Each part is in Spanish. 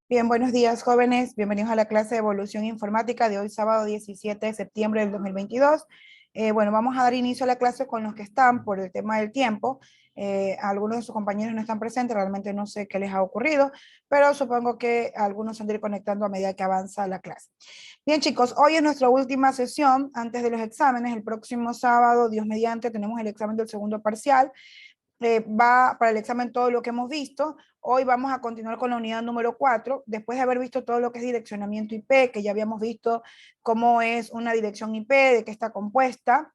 Bien, buenos días, jóvenes. Bienvenidos a la clase de Evolución Informática de hoy, sábado 17 de septiembre del 2022. Bueno, vamos a dar inicio a la clase con los que están por el tema del tiempo. Algunos de sus compañeros no están presentes, realmente no sé qué les ha ocurrido, pero supongo que algunos se han de ir conectando a medida que avanza la clase. Bien, chicos, hoy es nuestra última sesión antes de los exámenes. El próximo sábado, Dios mediante, tenemos el examen del segundo parcial. Va para el examen todo lo que hemos visto. Hoy vamos a continuar con la unidad número 4, después de haber visto todo lo que es direccionamiento IP, que ya habíamos visto cómo es una dirección IP, de qué está compuesta.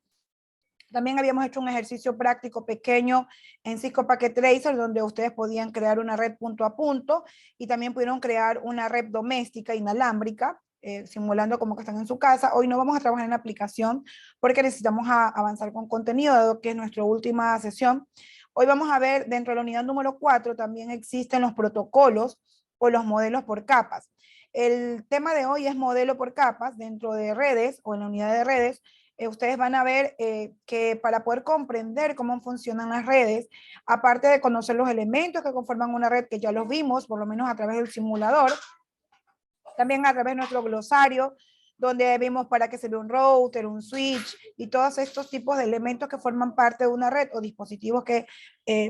También habíamos hecho un ejercicio práctico pequeño en Cisco Packet Tracer, donde ustedes podían crear una red punto a punto y también pudieron crear una red doméstica inalámbrica, simulando como que están en su casa. Hoy no vamos a trabajar en la aplicación porque necesitamos avanzar con contenido, dado que es nuestra última sesión. Hoy vamos a ver, dentro de la unidad número 4, también existen los protocolos o los modelos por capas. El tema de hoy es modelo por capas dentro de redes o en la unidad de redes. Ustedes van a ver que para poder comprender cómo funcionan las redes, aparte de conocer los elementos que conforman una red, que ya los vimos, por lo menos a través del simulador, también a través de nuestro glosario, donde vimos para qué sirve un router, un switch y todos estos tipos de elementos que forman parte de una red o dispositivos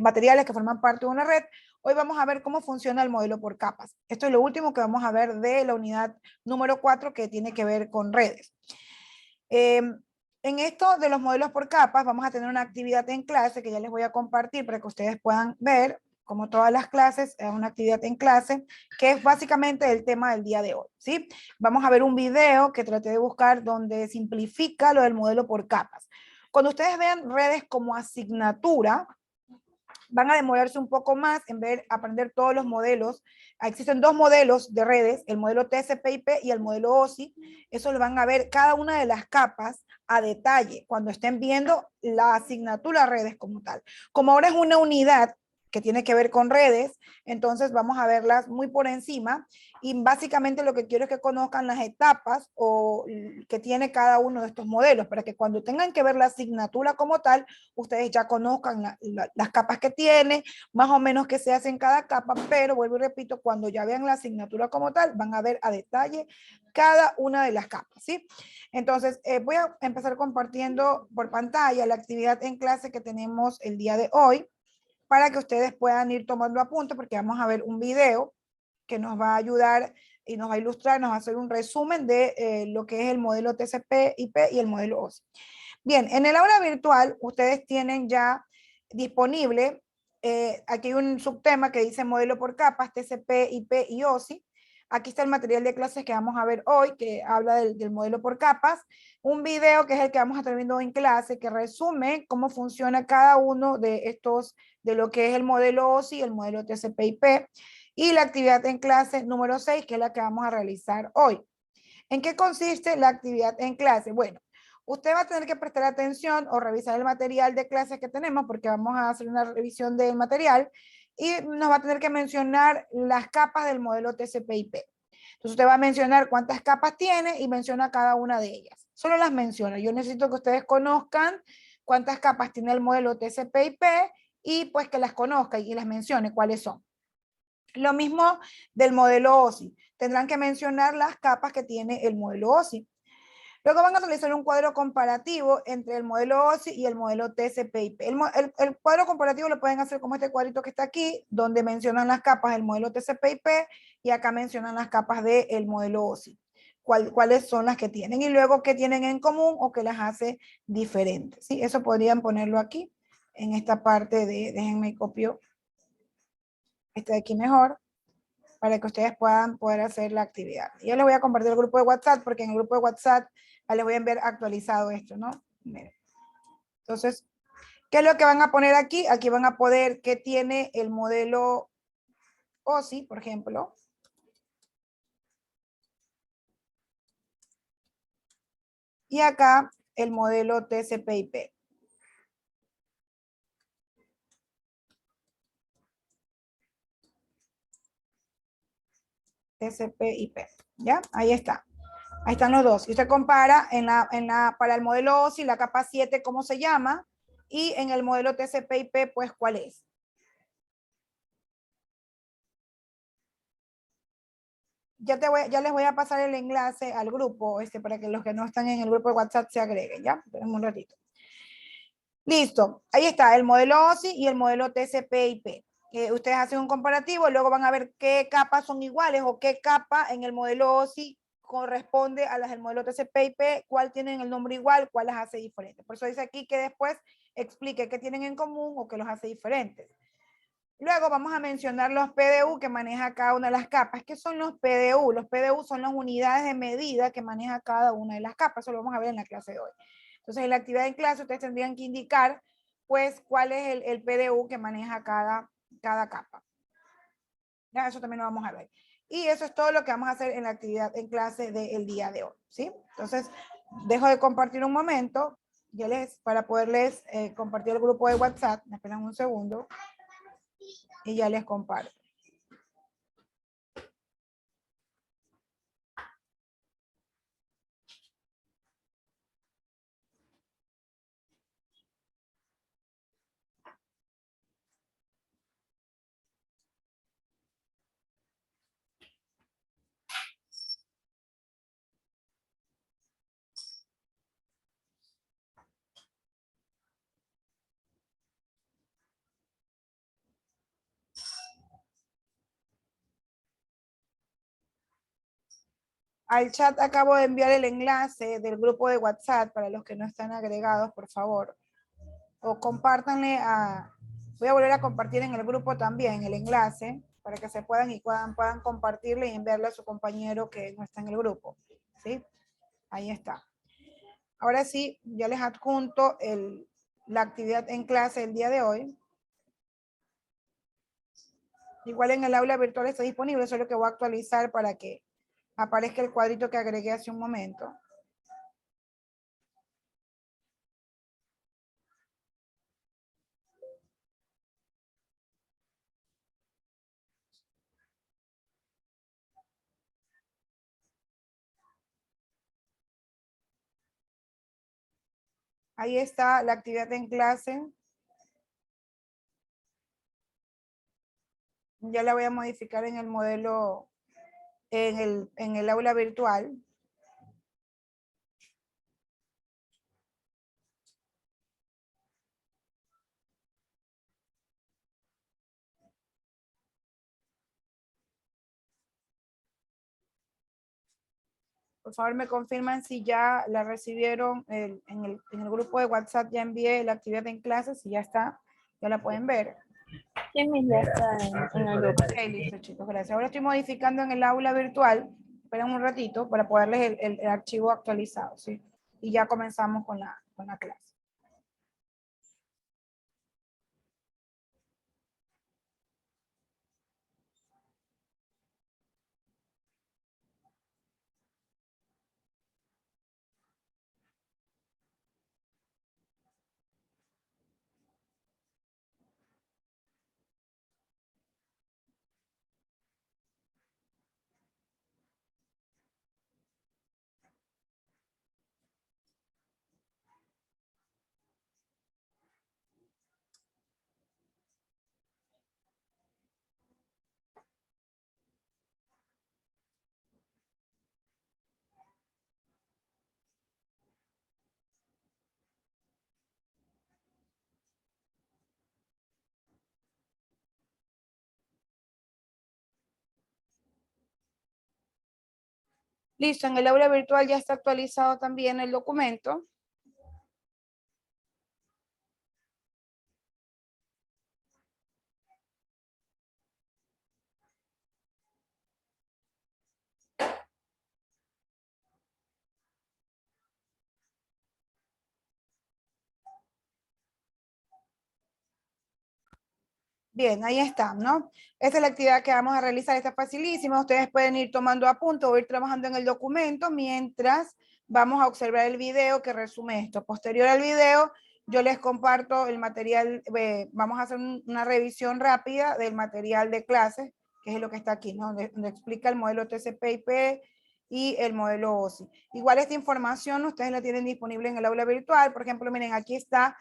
materiales que forman parte de una red. Hoy vamos a ver cómo funciona el modelo por capas. Esto es lo último que vamos a ver de la unidad número 4 que tiene que ver con redes. En esto de los modelos por capas vamos a tener una actividad en clase que ya les voy a compartir para que ustedes puedan ver, como todas las clases, es una actividad en clase que es básicamente el tema del día de hoy, ¿sí? Vamos a ver un video que traté de buscar donde simplifica lo del modelo por capas. Cuando ustedes vean redes como asignatura, van a demorarse un poco más en aprender todos los modelos. Existen dos modelos de redes, el modelo TCP/IP y el modelo OSI. Eso lo van a ver cada una de las capas a detalle cuando estén viendo la asignatura redes como tal. Como ahora es una unidad que tiene que ver con redes, entonces vamos a verlas muy por encima y básicamente lo que quiero es que conozcan las etapas o que tiene cada uno de estos modelos para que cuando tengan que ver la asignatura como tal, ustedes ya conozcan las capas que tiene, más o menos qué se hace en cada capa, pero vuelvo y repito, cuando ya vean la asignatura como tal, van a ver a detalle cada una de las capas, ¿sí? Entonces, voy a empezar compartiendo por pantalla la actividad en clase que tenemos el día de hoy, para que ustedes puedan ir tomando apuntes, porque vamos a ver un video que nos va a ayudar y nos va a ilustrar, nos va a hacer un resumen de lo que es el modelo TCP/IP y el modelo OSI. Bien, en el aula virtual ustedes tienen ya disponible, aquí hay un subtema que dice modelo por capas, TCP, IP y OSI. Aquí está el material de clases que vamos a ver hoy, que habla del modelo por capas. Un video que es el que vamos a estar viendo en clase, que resume cómo funciona cada uno de estos, de lo que es el modelo OSI, el modelo TCP/IP. Y la actividad en clase número 6, que es la que vamos a realizar hoy. ¿En qué consiste la actividad en clase? Bueno, usted va a tener que prestar atención o revisar el material de clase que tenemos, porque vamos a hacer una revisión del material y nos va a tener que mencionar las capas del modelo TCP/IP. Entonces usted va a mencionar cuántas capas tiene y menciona cada una de ellas. Solo las menciona. Yo necesito que ustedes conozcan cuántas capas tiene el modelo TCP/IP y pues que las conozca y las mencione cuáles son. Lo mismo del modelo OSI. Tendrán que mencionar las capas que tiene el modelo OSI. Luego van a realizar un cuadro comparativo entre el modelo OSI y el modelo TCP/IP. El cuadro comparativo lo pueden hacer como este cuadrito que está aquí, donde mencionan las capas del modelo TCP/IP y acá mencionan las capas del modelo OSI. ¿Cuáles son las que tienen? Y luego qué tienen en común o qué las hace diferentes. ¿Sí? Eso podrían ponerlo aquí, en esta parte de, déjenme copio este de aquí mejor, para que ustedes puedan poder hacer la actividad. Yo les voy a compartir el grupo de WhatsApp, porque en el grupo de WhatsApp les voy a enviar actualizado esto, ¿no? Miren. Entonces, ¿qué es lo que van a poner aquí? Aquí van a poder qué tiene el modelo OSI, por ejemplo. Y acá el modelo TCP/IP. TCP/IP. ¿Ya? Ahí está. Ahí están los dos. Y usted compara para el modelo OSI, la capa 7, ¿cómo se llama? Y en el modelo TCP/IP, pues, ¿cuál es? ya les voy a pasar el enlace al grupo, para que los que no están en el grupo de WhatsApp se agreguen, ¿ya? Esperen un ratito. Listo, ahí está el modelo OSI y el modelo TCP/IP. Ustedes hacen un comparativo, luego van a ver qué capas son iguales o qué capa en el modelo OSI corresponde a las del modelo TCP/IP, cuál tienen el nombre igual, cuál las hace diferentes. Por eso dice aquí que después explique qué tienen en común o qué los hace diferentes. Luego vamos a mencionar los PDU que maneja cada una de las capas. ¿Qué son los PDU? Los PDU son las unidades de medida que maneja cada una de las capas. Eso lo vamos a ver en la clase de hoy. Entonces, en la actividad en clase ustedes tendrían que indicar, pues, cuál es el PDU que maneja cada capa. Ya, eso también lo vamos a ver. Y eso es todo lo que vamos a hacer en la actividad en clase del día de hoy, ¿sí? Entonces, dejo de compartir un momento, para poderles compartir el grupo de WhatsApp. Me esperan un segundo y ya les comparto. Al chat acabo de enviar el enlace del grupo de WhatsApp para los que no están agregados, por favor. O compártanle voy a volver a compartir en el grupo también el enlace para que se puedan compartirle y enviarle a su compañero que no está en el grupo. ¿Sí? Ahí está. Ahora sí, ya les adjunto la actividad en clase el día de hoy. Igual en el aula virtual está disponible, solo que voy a actualizar para que aparezca el cuadrito que agregué hace un momento. Ahí está la actividad en clase. Ya la voy a modificar en el modelo, en el aula virtual. Por favor, me confirman si ya la recibieron en el grupo de WhatsApp. Ya envié la actividad en clase, si ya está, ya la pueden ver. Sí, ya está en el grupo. Ok, listo, chicos, gracias. Ahora estoy modificando en el aula virtual. Esperen un ratito para poderles el archivo actualizado, ¿sí? Y ya comenzamos con la clase. Listo, en el aula virtual ya está actualizado también el documento. Bien, ahí está, ¿no? Esta es la actividad que vamos a realizar, está facilísima. Ustedes pueden ir tomando apuntes o ir trabajando en el documento mientras vamos a observar el video que resume esto. Posterior al video, yo les comparto el material, vamos a hacer una revisión rápida del material de clase, que es lo que está aquí, ¿no? Donde explica el modelo TCP/IP y el modelo OSI. Igual esta información ustedes la tienen disponible en el aula virtual. Por ejemplo, miren, aquí está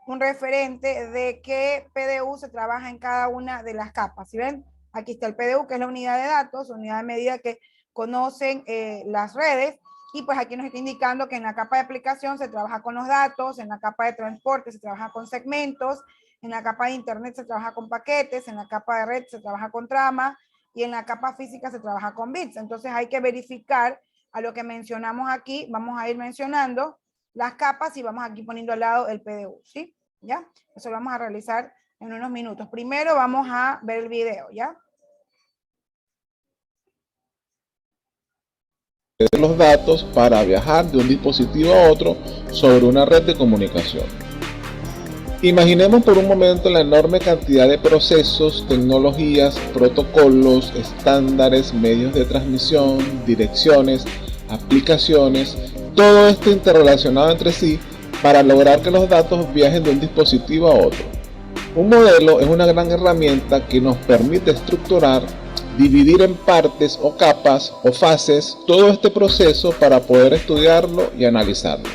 un referente de qué PDU se trabaja en cada una de las capas. ¿Sí ven? Aquí está el PDU, que es la unidad de datos, unidad de medida que conocen las redes. Y pues aquí nos está indicando que en la capa de aplicación se trabaja con los datos, en la capa de transporte se trabaja con segmentos, en la capa de internet se trabaja con paquetes, en la capa de red se trabaja con trama y en la capa física se trabaja con bits. Entonces hay que verificar a lo que mencionamos aquí. Vamos a ir mencionando las capas y vamos aquí poniendo al lado el PDU, ¿sí? ¿Ya? Eso lo vamos a realizar en unos minutos. Primero vamos a ver el video, ¿ya? Los datos para viajar de un dispositivo a otro sobre una red de comunicación. Imaginemos por un momento la enorme cantidad de procesos, tecnologías, protocolos, estándares, medios de transmisión, direcciones, aplicaciones, todo esto interrelacionado entre sí para lograr que los datos viajen de un dispositivo a otro. Un modelo es una gran herramienta que nos permite estructurar, dividir en partes o capas o fases todo este proceso para poder estudiarlo y analizarlo.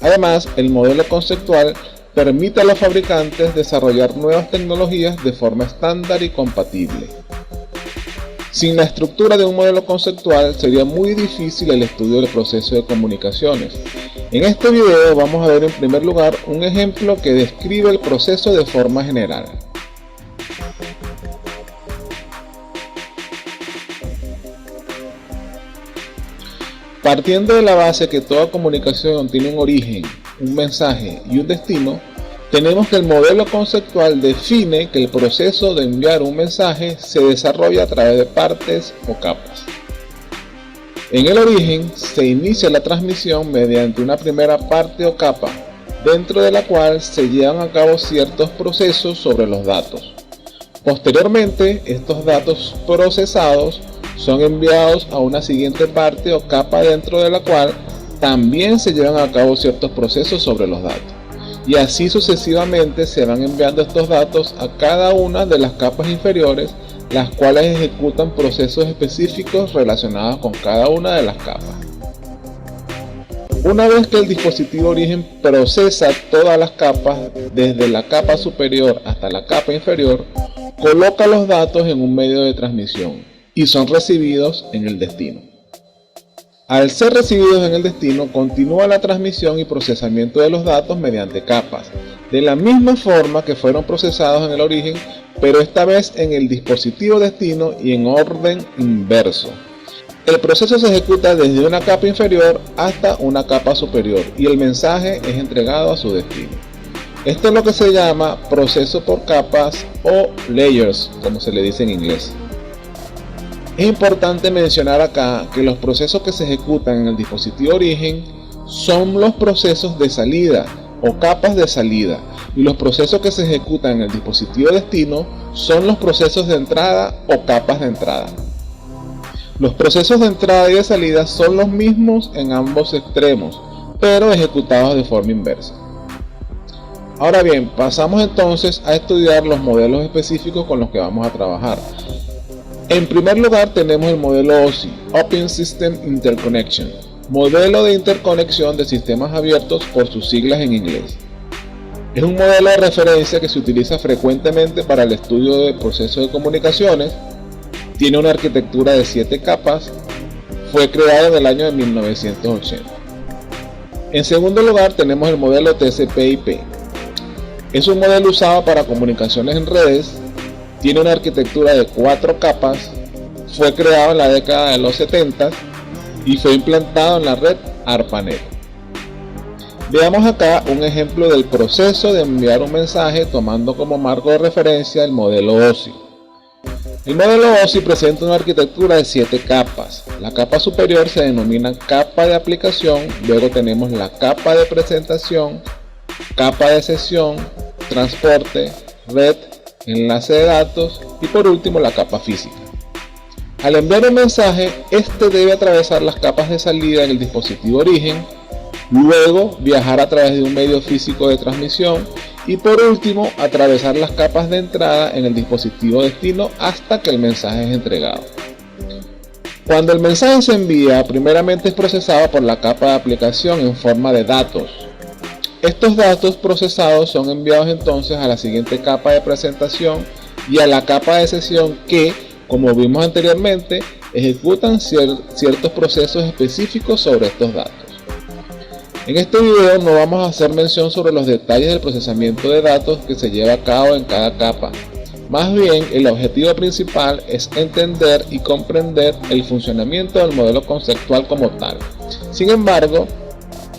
Además, el modelo conceptual permite a los fabricantes desarrollar nuevas tecnologías de forma estándar y compatible. Sin la estructura de un modelo conceptual sería muy difícil el estudio del proceso de comunicaciones. En este video vamos a ver en primer lugar un ejemplo que describe el proceso de forma general. Partiendo de la base que toda comunicación tiene un origen, un mensaje y un destino, tenemos que el modelo conceptual define que el proceso de enviar un mensaje se desarrolla a través de partes o capas. En el origen se inicia la transmisión mediante una primera parte o capa, dentro de la cual se llevan a cabo ciertos procesos sobre los datos. Posteriormente, estos datos procesados son enviados a una siguiente parte o capa dentro de la cual también se llevan a cabo ciertos procesos sobre los datos. Y así sucesivamente se van enviando estos datos a cada una de las capas inferiores, las cuales ejecutan procesos específicos relacionados con cada una de las capas. Una vez que el dispositivo origen procesa todas las capas, desde la capa superior hasta la capa inferior, coloca los datos en un medio de transmisión y son recibidos en el destino. Al ser recibidos en el destino, continúa la transmisión y procesamiento de los datos mediante capas, de la misma forma que fueron procesados en el origen, pero esta vez en el dispositivo destino y en orden inverso. El proceso se ejecuta desde una capa inferior hasta una capa superior y el mensaje es entregado a su destino. Esto es lo que se llama proceso por capas o layers, como se le dice en inglés. Es importante mencionar acá que los procesos que se ejecutan en el dispositivo origen son los procesos de salida o capas de salida, y los procesos que se ejecutan en el dispositivo destino son los procesos de entrada o capas de entrada. Los procesos de entrada y de salida son los mismos en ambos extremos, pero ejecutados de forma inversa. Ahora bien, pasamos entonces a estudiar los modelos específicos con los que vamos a trabajar. En primer lugar tenemos el modelo OSI, Open System Interconnection, modelo de interconexión de sistemas abiertos por sus siglas en inglés. Es un modelo de referencia que se utiliza frecuentemente para el estudio de procesos de comunicaciones, tiene una arquitectura de 7 capas, fue creado en el año de 1980. En segundo lugar tenemos el modelo TCP/IP. Es un modelo usado para comunicaciones en redes, tiene una arquitectura de 4 capas, fue creado en la década de los 70 y fue implantado en la red ARPANET. Veamos acá un ejemplo del proceso de enviar un mensaje tomando como marco de referencia el modelo OSI. El modelo OSI presenta una arquitectura de 7 capas. La capa superior se denomina capa de aplicación, luego tenemos la capa de presentación, capa de sesión, transporte, red, enlace de datos y por último la capa física. Al enviar un mensaje, este debe atravesar las capas de salida en el dispositivo origen, luego viajar a través de un medio físico de transmisión y por último atravesar las capas de entrada en el dispositivo destino hasta que el mensaje es entregado. Cuando el mensaje se envía, primeramente es procesado por la capa de aplicación en forma de datos. Estos datos procesados son enviados entonces a la siguiente capa de presentación y a la capa de sesión que, como vimos anteriormente, ejecutan ciertos procesos específicos sobre estos datos. En este video no vamos a hacer mención sobre los detalles del procesamiento de datos que se lleva a cabo en cada capa. Más bien, el objetivo principal es entender y comprender el funcionamiento del modelo conceptual como tal. Sin embargo,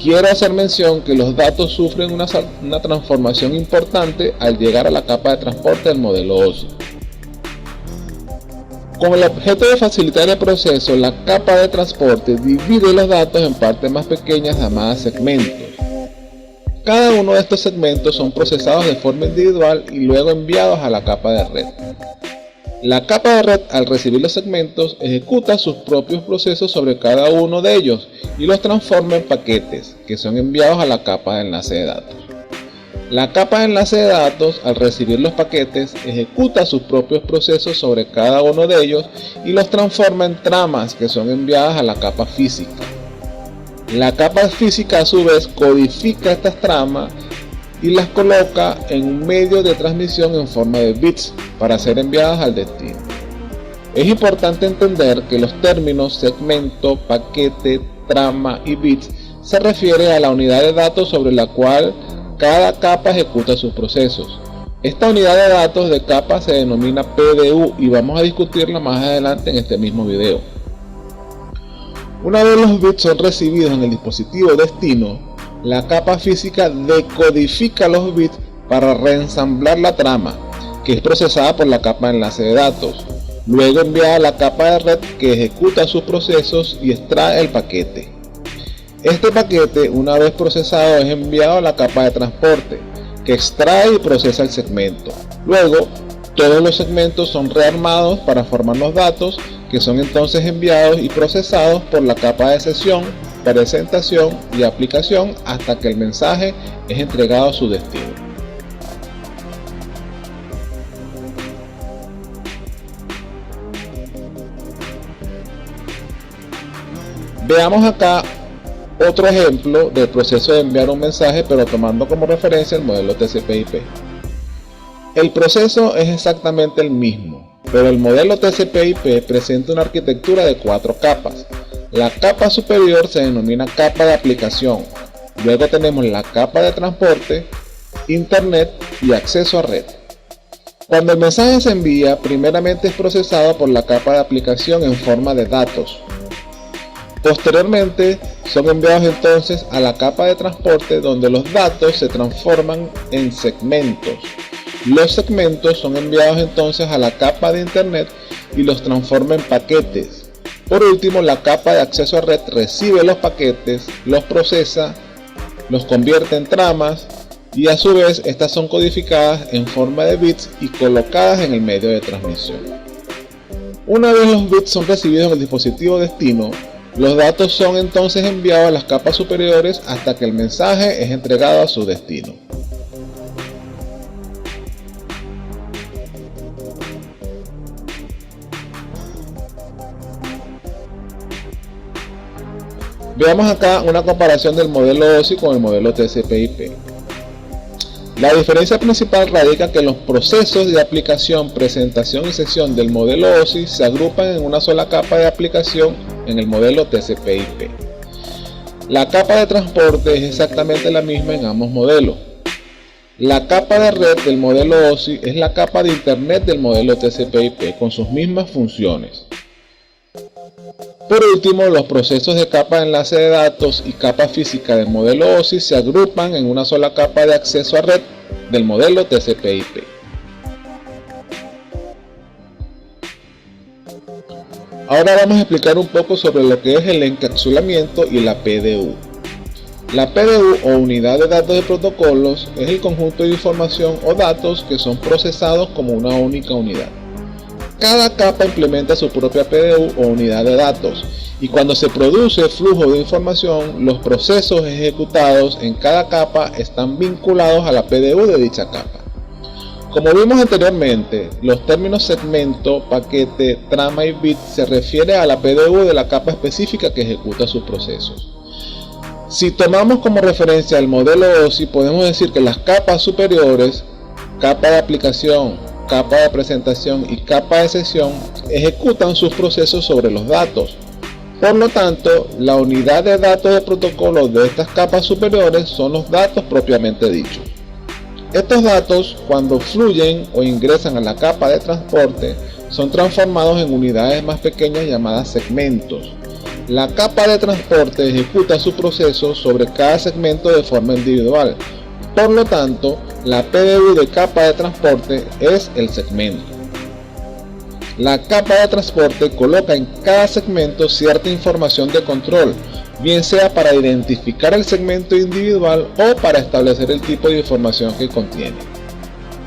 quiero hacer mención que los datos sufren una transformación importante al llegar a la capa de transporte del modelo OSI. Con el objeto de facilitar el proceso, la capa de transporte divide los datos en partes más pequeñas llamadas segmentos. Cada uno de estos segmentos son procesados de forma individual y luego enviados a la capa de red. La capa de red, al recibir los segmentos, ejecuta sus propios procesos sobre cada uno de ellos y los transforma en paquetes, que son enviados a la capa de enlace de datos. La capa de enlace de datos, al recibir los paquetes, ejecuta sus propios procesos sobre cada uno de ellos y los transforma en tramas que son enviadas a la capa física. La capa física a su vez codifica estas tramas y las coloca en un medio de transmisión en forma de bits para ser enviadas al destino. Es importante entender que los términos segmento, paquete, trama y bits se refieren a la unidad de datos sobre la cual cada capa ejecuta sus procesos. Esta unidad de datos de capa se denomina PDU y vamos a discutirla más adelante en este mismo video. Una vez los bits son recibidos en el dispositivo destino, la capa física decodifica los bits para reensamblar la trama, que es procesada por la capa de enlace de datos, luego enviada a la capa de red que ejecuta sus procesos y extrae el paquete. Este paquete, una vez procesado, es enviado a la capa de transporte, que extrae y procesa el segmento. Luego, todos los segmentos son rearmados para formar los datos, que son entonces enviados y procesados por la capa de sesión, presentación y aplicación hasta que el mensaje es entregado a su destino. Veamos acá otro ejemplo del proceso de enviar un mensaje, pero tomando como referencia el modelo TCP/IP. El proceso es exactamente el mismo, pero el modelo TCP/IP presenta una arquitectura de 4 capas. La capa superior se denomina capa de aplicación, luego tenemos la capa de transporte, internet y acceso a red. Cuando el mensaje se envía, primeramente es procesado por la capa de aplicación en forma de datos. Posteriormente son enviados entonces a la capa de transporte, donde los datos se transforman en segmentos. Los segmentos son enviados entonces a la capa de internet y los transforma en paquetes. Por último, la capa de acceso a red recibe los paquetes, los procesa, los convierte en tramas y a su vez estas son codificadas en forma de bits y colocadas en el medio de transmisión. Una vez los bits son recibidos en el dispositivo destino, los datos son entonces enviados a las capas superiores hasta que el mensaje es entregado a su destino. Veamos acá una comparación del modelo OSI con el modelo TCP/IP. La diferencia principal radica que los procesos de aplicación, presentación y sesión del modelo OSI se agrupan en una sola capa de aplicación en el modelo TCP/IP. La capa de transporte es exactamente la misma en ambos modelos. La capa de red del modelo OSI es la capa de internet del modelo TCP/IP con sus mismas funciones. Por último, los procesos de capa de enlace de datos y capa física del modelo OSI se agrupan en una sola capa de acceso a red del modelo TCP/IP. Ahora vamos a explicar un poco sobre lo que es el encapsulamiento y la PDU. La PDU o unidad de datos de protocolos es el conjunto de información o datos que son procesados como una única unidad. Cada capa implementa su propia PDU o unidad de datos y cuando se produce flujo de información, los procesos ejecutados en cada capa están vinculados a la PDU de dicha capa. Como vimos anteriormente, los términos segmento, paquete, trama y bit se refiere a la PDU de la capa específica que ejecuta sus procesos. Si tomamos como referencia el modelo OSI, podemos decir que las capas superiores, capa de aplicación, capa de presentación y capa de sesión ejecutan sus procesos sobre los datos. Por lo tanto, la unidad de datos de protocolo de estas capas superiores son los datos propiamente dichos. Estos datos, cuando fluyen o ingresan a la capa de transporte, son transformados en unidades más pequeñas llamadas segmentos. La capa de transporte ejecuta su proceso sobre cada segmento de forma individual. Por lo tanto, la PDU de capa de transporte es el segmento. La capa de transporte coloca en cada segmento cierta información de control, bien sea para identificar el segmento individual o para establecer el tipo de información que contiene.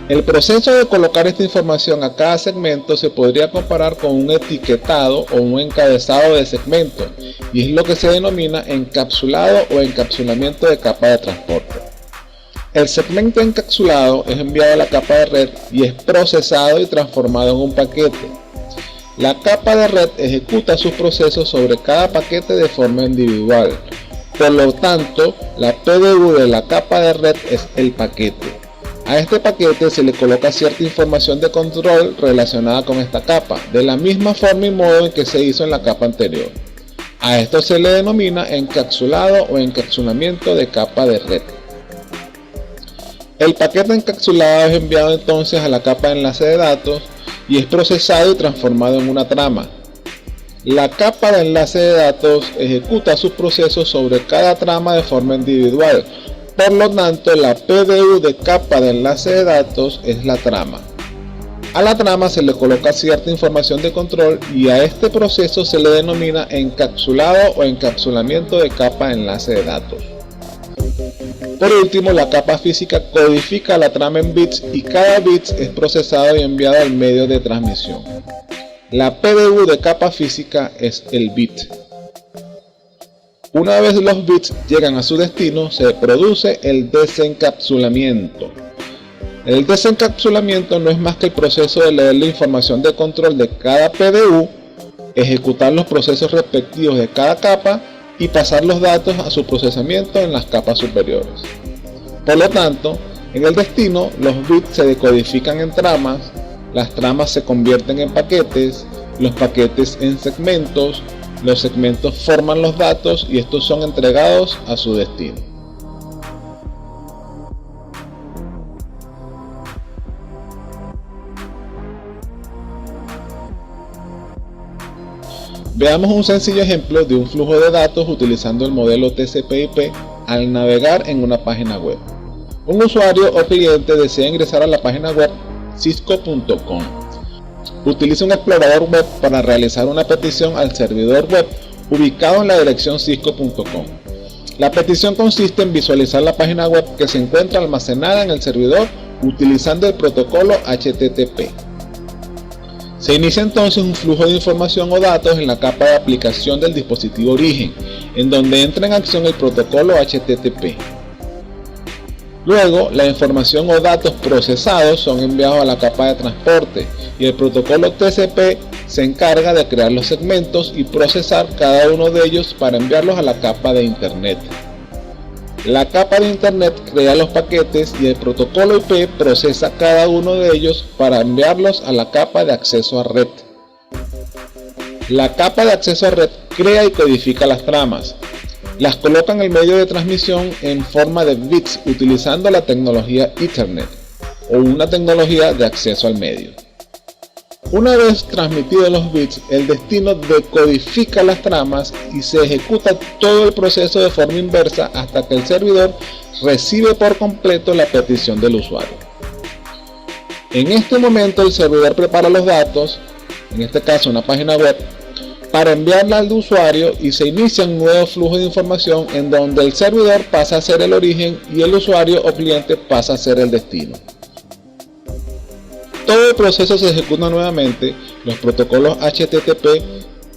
El proceso de colocar esta información a cada segmento se podría comparar con un etiquetado o un encabezado de segmento, y es lo que se denomina encapsulado o encapsulamiento de capa de transporte. El segmento encapsulado es enviado a la capa de red y es procesado y transformado en un paquete. La capa de red ejecuta sus procesos sobre cada paquete de forma individual. Por lo tanto, la PDU de la capa de red es el paquete. A este paquete se le coloca cierta información de control relacionada con esta capa, de la misma forma y modo en que se hizo en la capa anterior. A esto se le denomina encapsulado o encapsulamiento de capa de red. El paquete encapsulado es enviado entonces a la capa de enlace de datos y es procesado y transformado en una trama. La capa de enlace de datos ejecuta sus procesos sobre cada trama de forma individual. Por lo tanto, la PDU de capa de enlace de datos es la trama. A la trama se le coloca cierta información de control y a este proceso se le denomina encapsulado o encapsulamiento de capa de enlace de datos. Por último, la capa física codifica la trama en bits y cada bit es procesado y enviado al medio de transmisión. La PDU de capa física es el bit. Una vez los bits llegan a su destino, se produce el desencapsulamiento. El desencapsulamiento no es más que el proceso de leer la información de control de cada PDU, ejecutar los procesos respectivos de cada capa y pasar los datos a su procesamiento en las capas superiores. Por lo tanto, en el destino, los bits se decodifican en tramas, las tramas se convierten en paquetes, los paquetes en segmentos, los segmentos forman los datos y estos son entregados a su destino. Veamos un sencillo ejemplo de un flujo de datos utilizando el modelo TCP/IP al navegar en una página web. Un usuario o cliente desea ingresar a la página web cisco.com. Utiliza un explorador web para realizar una petición al servidor web ubicado en la dirección cisco.com. La petición consiste en visualizar la página web que se encuentra almacenada en el servidor utilizando el protocolo HTTP. Se inicia entonces un flujo de información o datos en la capa de aplicación del dispositivo origen, en donde entra en acción el protocolo HTTP. Luego, la información o datos procesados son enviados a la capa de transporte y el protocolo TCP se encarga de crear los segmentos y procesar cada uno de ellos para enviarlos a la capa de Internet. La capa de Internet crea los paquetes y el protocolo IP procesa cada uno de ellos para enviarlos a la capa de acceso a red. La capa de acceso a red crea y codifica las tramas. Las coloca en el medio de transmisión en forma de bits utilizando la tecnología Ethernet o una tecnología de acceso al medio. Una vez transmitidos los bits, el destino decodifica las tramas y se ejecuta todo el proceso de forma inversa hasta que el servidor recibe por completo la petición del usuario. En este momento el servidor prepara los datos, en este caso una página web, para enviarla al usuario y se inicia un nuevo flujo de información en donde el servidor pasa a ser el origen y el usuario o cliente pasa a ser el destino. Todo el proceso se ejecuta nuevamente. Los protocolos HTTP,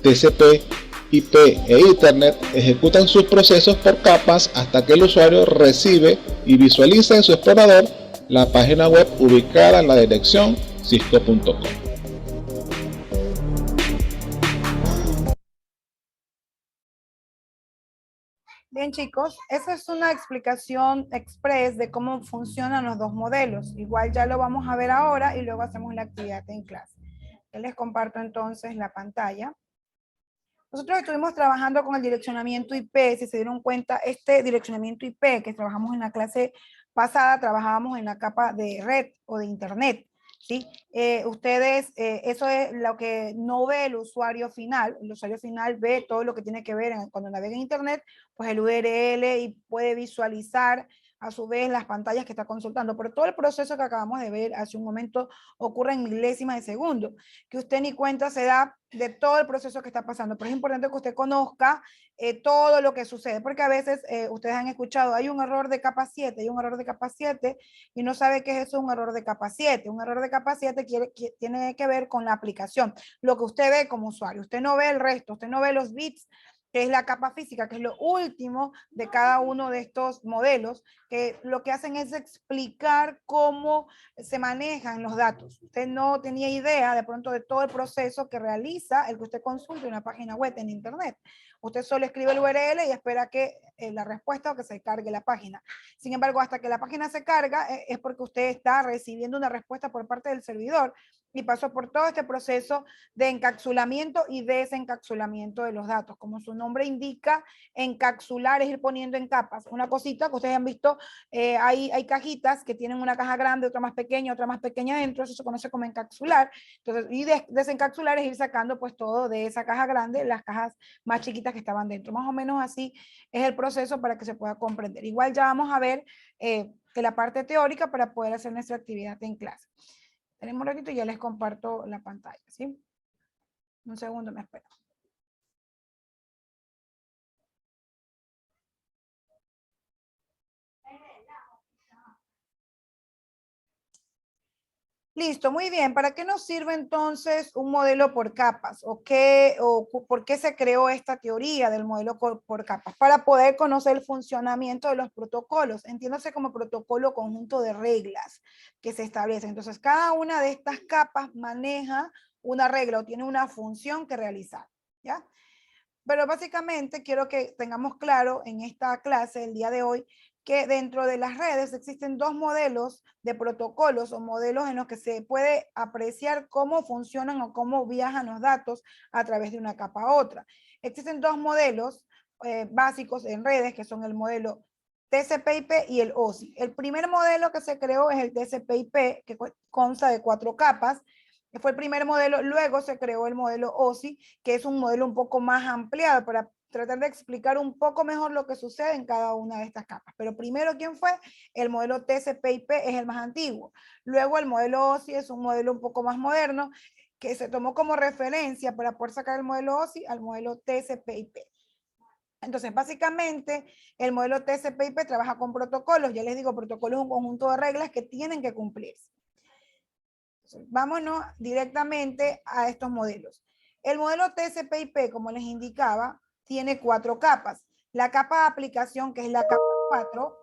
TCP, IP e Ethernet ejecutan sus procesos por capas hasta que el usuario recibe y visualiza en su explorador la página web ubicada en la dirección cisco.com. Bien, chicos, esa es una explicación express de cómo funcionan los dos modelos. Igual ya lo vamos a ver ahora y luego hacemos la actividad en clase. Yo les comparto entonces la pantalla. Nosotros estuvimos trabajando con el direccionamiento IP. Si se dieron cuenta, este direccionamiento IP que trabajamos en la clase pasada, trabajábamos en la capa de red o de internet. ¿Sí? Ustedes, eso es lo que no ve el usuario final. El usuario final ve todo lo que tiene que ver cuando navega en internet, pues el URL y puede visualizar a su vez las pantallas que está consultando. Pero todo el proceso que acabamos de ver hace un momento ocurre en milésimas de segundo, que usted ni cuenta se da de todo el proceso que está pasando. Pero es importante que usted conozca todo lo que sucede, porque a veces ustedes han escuchado, hay un error de capa 7, hay un error de capa 7, y no sabe qué es eso, un error de capa 7. Un error de capa 7 tiene que ver con la aplicación, lo que usted ve como usuario. Usted no ve el resto, usted no ve los bits, que es la capa física, que es lo último de cada uno de estos modelos, que lo que hacen es explicar cómo se manejan los datos. Usted no tenía idea de pronto de todo el proceso que realiza el que usted consulta en una página web en internet. Usted solo escribe el URL y espera que la respuesta o que se cargue la página. Sin embargo, hasta que la página se carga es porque usted está recibiendo una respuesta por parte del servidor y pasó por todo este proceso de encapsulamiento y desencapsulamiento de los datos. Como su nombre indica, encapsular es ir poniendo en capas. Una cosita que ustedes han visto, hay cajitas que tienen una caja grande, otra más pequeña dentro, eso se conoce como encapsular. Entonces, y desencapsular es ir sacando pues todo de esa caja grande, las cajas más chiquitas que estaban dentro. Más o menos así es el proceso para que se pueda comprender. Igual ya vamos a ver la parte teórica para poder hacer nuestra actividad en clase. Tenemos un ratito y ya les comparto la pantalla, ¿sí? Un segundo, me espero. Listo, muy bien. ¿Para qué nos sirve entonces un modelo por capas? ¿O por qué se creó esta teoría del modelo por capas? Para poder conocer el funcionamiento de los protocolos. Entiéndase como protocolo conjunto de reglas que se establecen. Entonces, cada una de estas capas maneja una regla o tiene una función que realizar, ¿ya? Pero básicamente quiero que tengamos claro en esta clase el día de hoy que dentro de las redes existen dos modelos de protocolos o modelos en los que se puede apreciar cómo funcionan o cómo viajan los datos a través de una capa a otra. Existen dos modelos básicos en redes que son el modelo TCP/IP y el OSI. El primer modelo que se creó es el TCP/IP, que consta de 4 capas. Fue el primer modelo, luego se creó el modelo OSI, que es un modelo un poco más ampliado para tratar de explicar un poco mejor lo que sucede en cada una de estas capas. Pero primero, ¿quién fue? El modelo TCP/IP es el más antiguo. Luego el modelo OSI es un modelo un poco más moderno, que se tomó como referencia para poder sacar el modelo OSI al modelo TCP/IP. Entonces, básicamente, el modelo TCP/IP trabaja con protocolos. Ya les digo, protocolos es un conjunto de reglas que tienen que cumplirse. Vámonos directamente a estos modelos. El modelo TCP/IP, como les indicaba, tiene 4 capas. La capa de aplicación, que es la capa 4,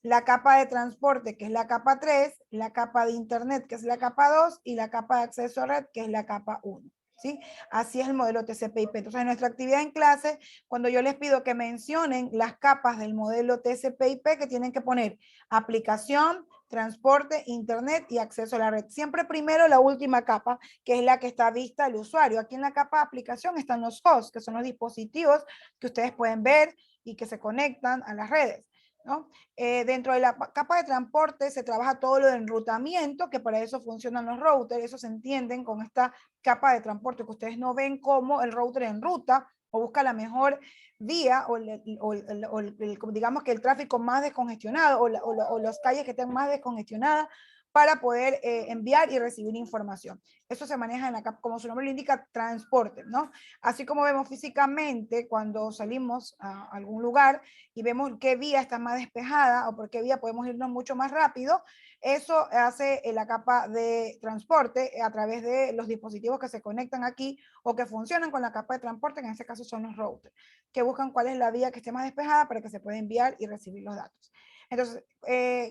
la capa de transporte, que es la capa 3, la capa de internet, que es la capa 2, y la capa de acceso a red, que es la capa 1. ¿Sí? Así es el modelo TCP/IP. Entonces, en nuestra actividad en clase, cuando yo les pido que mencionen las capas del modelo TCP/IP, que tienen que poner aplicación, transporte, internet y acceso a la red. Siempre primero la última capa, que es la que está vista al usuario. Aquí en la capa de aplicación están los hosts, que son los dispositivos que ustedes pueden ver y que se conectan a las redes, ¿no? Dentro de la capa de transporte se trabaja todo lo de enrutamiento, que para eso funcionan los routers. Eso se entienden con esta capa de transporte, que ustedes no ven cómo el router enruta o busca la mejor vía digamos que el tráfico más descongestionado o las calles que estén más descongestionadas para poder enviar y recibir información. Eso se maneja en la capa, como su nombre lo indica, transporte, ¿no? Así como vemos físicamente cuando salimos a algún lugar y vemos qué vía está más despejada o por qué vía podemos irnos mucho más rápido, eso hace la capa de transporte a través de los dispositivos que se conectan aquí o que funcionan con la capa de transporte, que en este caso son los routers, que buscan cuál es la vía que esté más despejada para que se pueda enviar y recibir los datos. Entonces,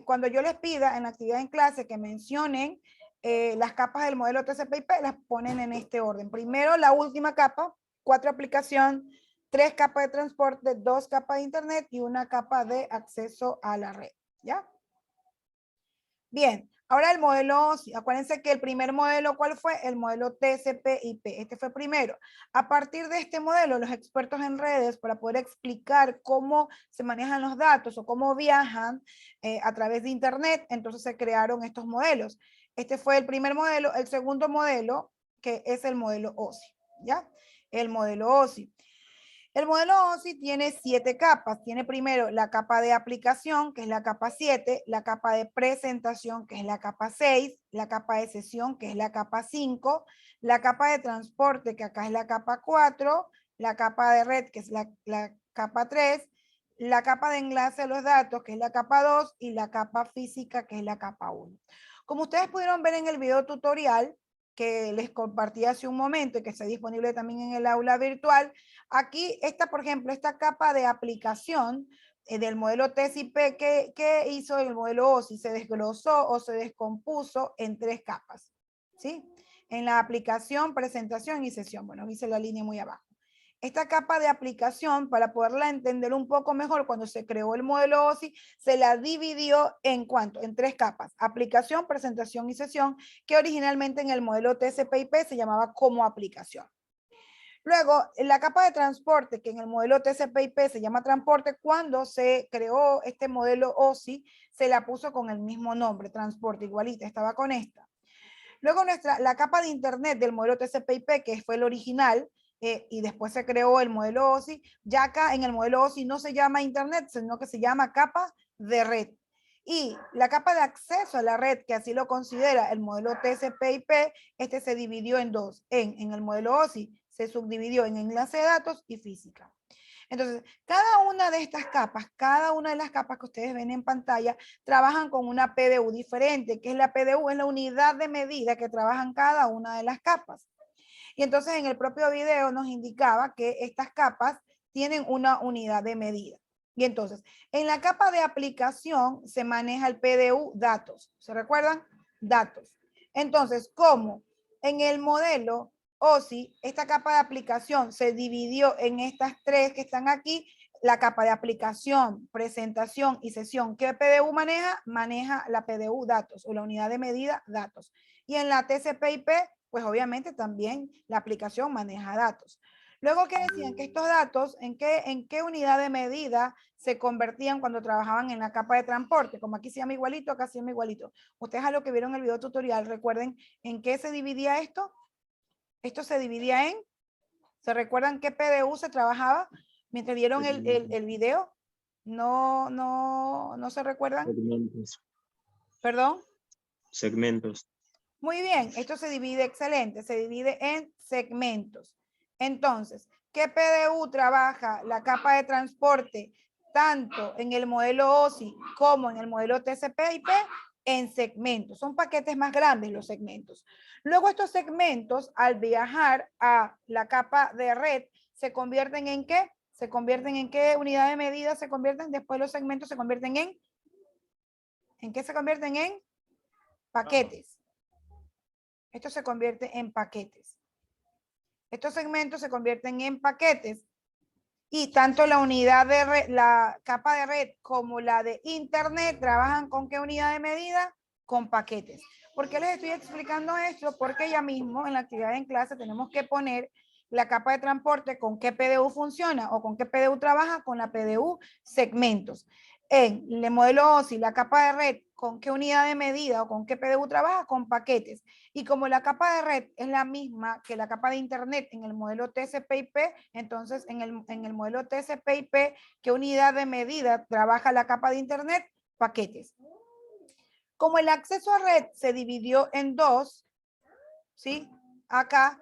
cuando yo les pida en la actividad en clase que mencionen las capas del modelo TCP/IP, las ponen en este orden. Primero, la última capa, 4 aplicación, 3 capas de transporte, 2 capas de internet y una capa de acceso a la red, ¿ya? Bien, ahora el modelo OSI. Acuérdense que el primer modelo, ¿cuál fue? El modelo TCP/IP. Este fue primero. A partir de este modelo, los expertos en redes, para poder explicar cómo se manejan los datos o cómo viajan a través de internet, entonces se crearon estos modelos. Este fue el primer modelo. El segundo modelo, que es el modelo OSI, ¿ya? El modelo OSI. El modelo OSI tiene 7 capas. Tiene primero la capa de aplicación, que es la capa 7, la capa de presentación, que es la capa 6, la capa de sesión, que es la capa 5, la capa de transporte, que acá es la capa 4, la capa de red, que es la capa 3, la capa de enlace a los datos, que es la capa 2, y la capa física, que es la capa 1. Como ustedes pudieron ver en el video tutorial que les compartí hace un momento y que está disponible también en el aula virtual, aquí está, por ejemplo, esta capa de aplicación del modelo TCP que hizo el modelo OSI, se desglosó o se descompuso en 3 capas, ¿sí? En la aplicación, presentación y sesión. Bueno, hice la línea muy abajo. Esta capa de aplicación, para poderla entender un poco mejor, cuando se creó el modelo OSI, se la dividió en ¿cuánto? En 3 capas. Aplicación, presentación y sesión, que originalmente en el modelo TCP/IP se llamaba como aplicación. Luego, la capa de transporte, que en el modelo TCP/IP se llama transporte, cuando se creó este modelo OSI, se la puso con el mismo nombre, transporte, igualita, estaba con esta. Luego la capa de internet del modelo TCP/IP, que fue el original, y después se creó el modelo OSI, ya acá en el modelo OSI no se llama internet, sino que se llama capa de red. Y la capa de acceso a la red, que así lo considera el modelo TCP/IP, este se dividió en 2. En el modelo OSI se subdividió en enlace de datos y física. Entonces, cada una de estas capas, cada una de las capas que ustedes ven en pantalla, trabajan con una PDU diferente, que es la PDU, es la unidad de medida que trabajan cada una de las capas. Y entonces en el propio video nos indicaba que estas capas tienen una unidad de medida. Y entonces, en la capa de aplicación se maneja el PDU datos. ¿Se recuerdan? Datos. Entonces, ¿cómo? En el modelo OSI, esta capa de aplicación se dividió en estas 3 que están aquí. La capa de aplicación, presentación y sesión. ¿Qué PDU maneja? Maneja la PDU datos o la unidad de medida datos. Y en la TCP/IP, pues obviamente también la aplicación maneja datos. Luego, ¿qué decían? Que estos datos, ¿en qué unidad de medida se convertían cuando trabajaban en la capa de transporte? Como aquí se llama igualito, acá se llama igualito. Ustedes a lo que vieron en el video tutorial, recuerden en qué se dividía esto. Esto se dividía en, ¿se recuerdan qué PDU se trabajaba mientras vieron el video? No se recuerdan. Segmentos. ¿Perdón? Segmentos. Muy bien, esto se divide, excelente, se divide en segmentos. Entonces, ¿qué PDU trabaja la capa de transporte tanto en el modelo OSI como en el modelo TCP/IP? En segmentos. Son paquetes más grandes los segmentos. Luego estos segmentos, al viajar a la capa de red, se convierten ¿en qué? Se convierten ¿en qué unidad de medida se convierten? Después los segmentos se convierten ¿en qué se convierten? En paquetes. Esto se convierte en paquetes. Estos segmentos se convierten en paquetes y tanto la unidad de red, la capa de red como la de internet trabajan con ¿qué unidad de medida? Con paquetes. ¿Por qué les estoy explicando esto? Porque ya mismo en la actividad en clase tenemos que poner la capa de transporte con qué PDU funciona o con qué PDU trabaja, con la PDU segmentos. En el modelo OSI, la capa de red, ¿con qué unidad de medida o con qué PDU trabaja? Con paquetes. Y como la capa de red es la misma que la capa de internet en el modelo TCP/IP, entonces en el modelo TCP/IP, ¿qué unidad de medida trabaja la capa de internet? Paquetes. Como el acceso a red se dividió en 2, ¿sí? Acá,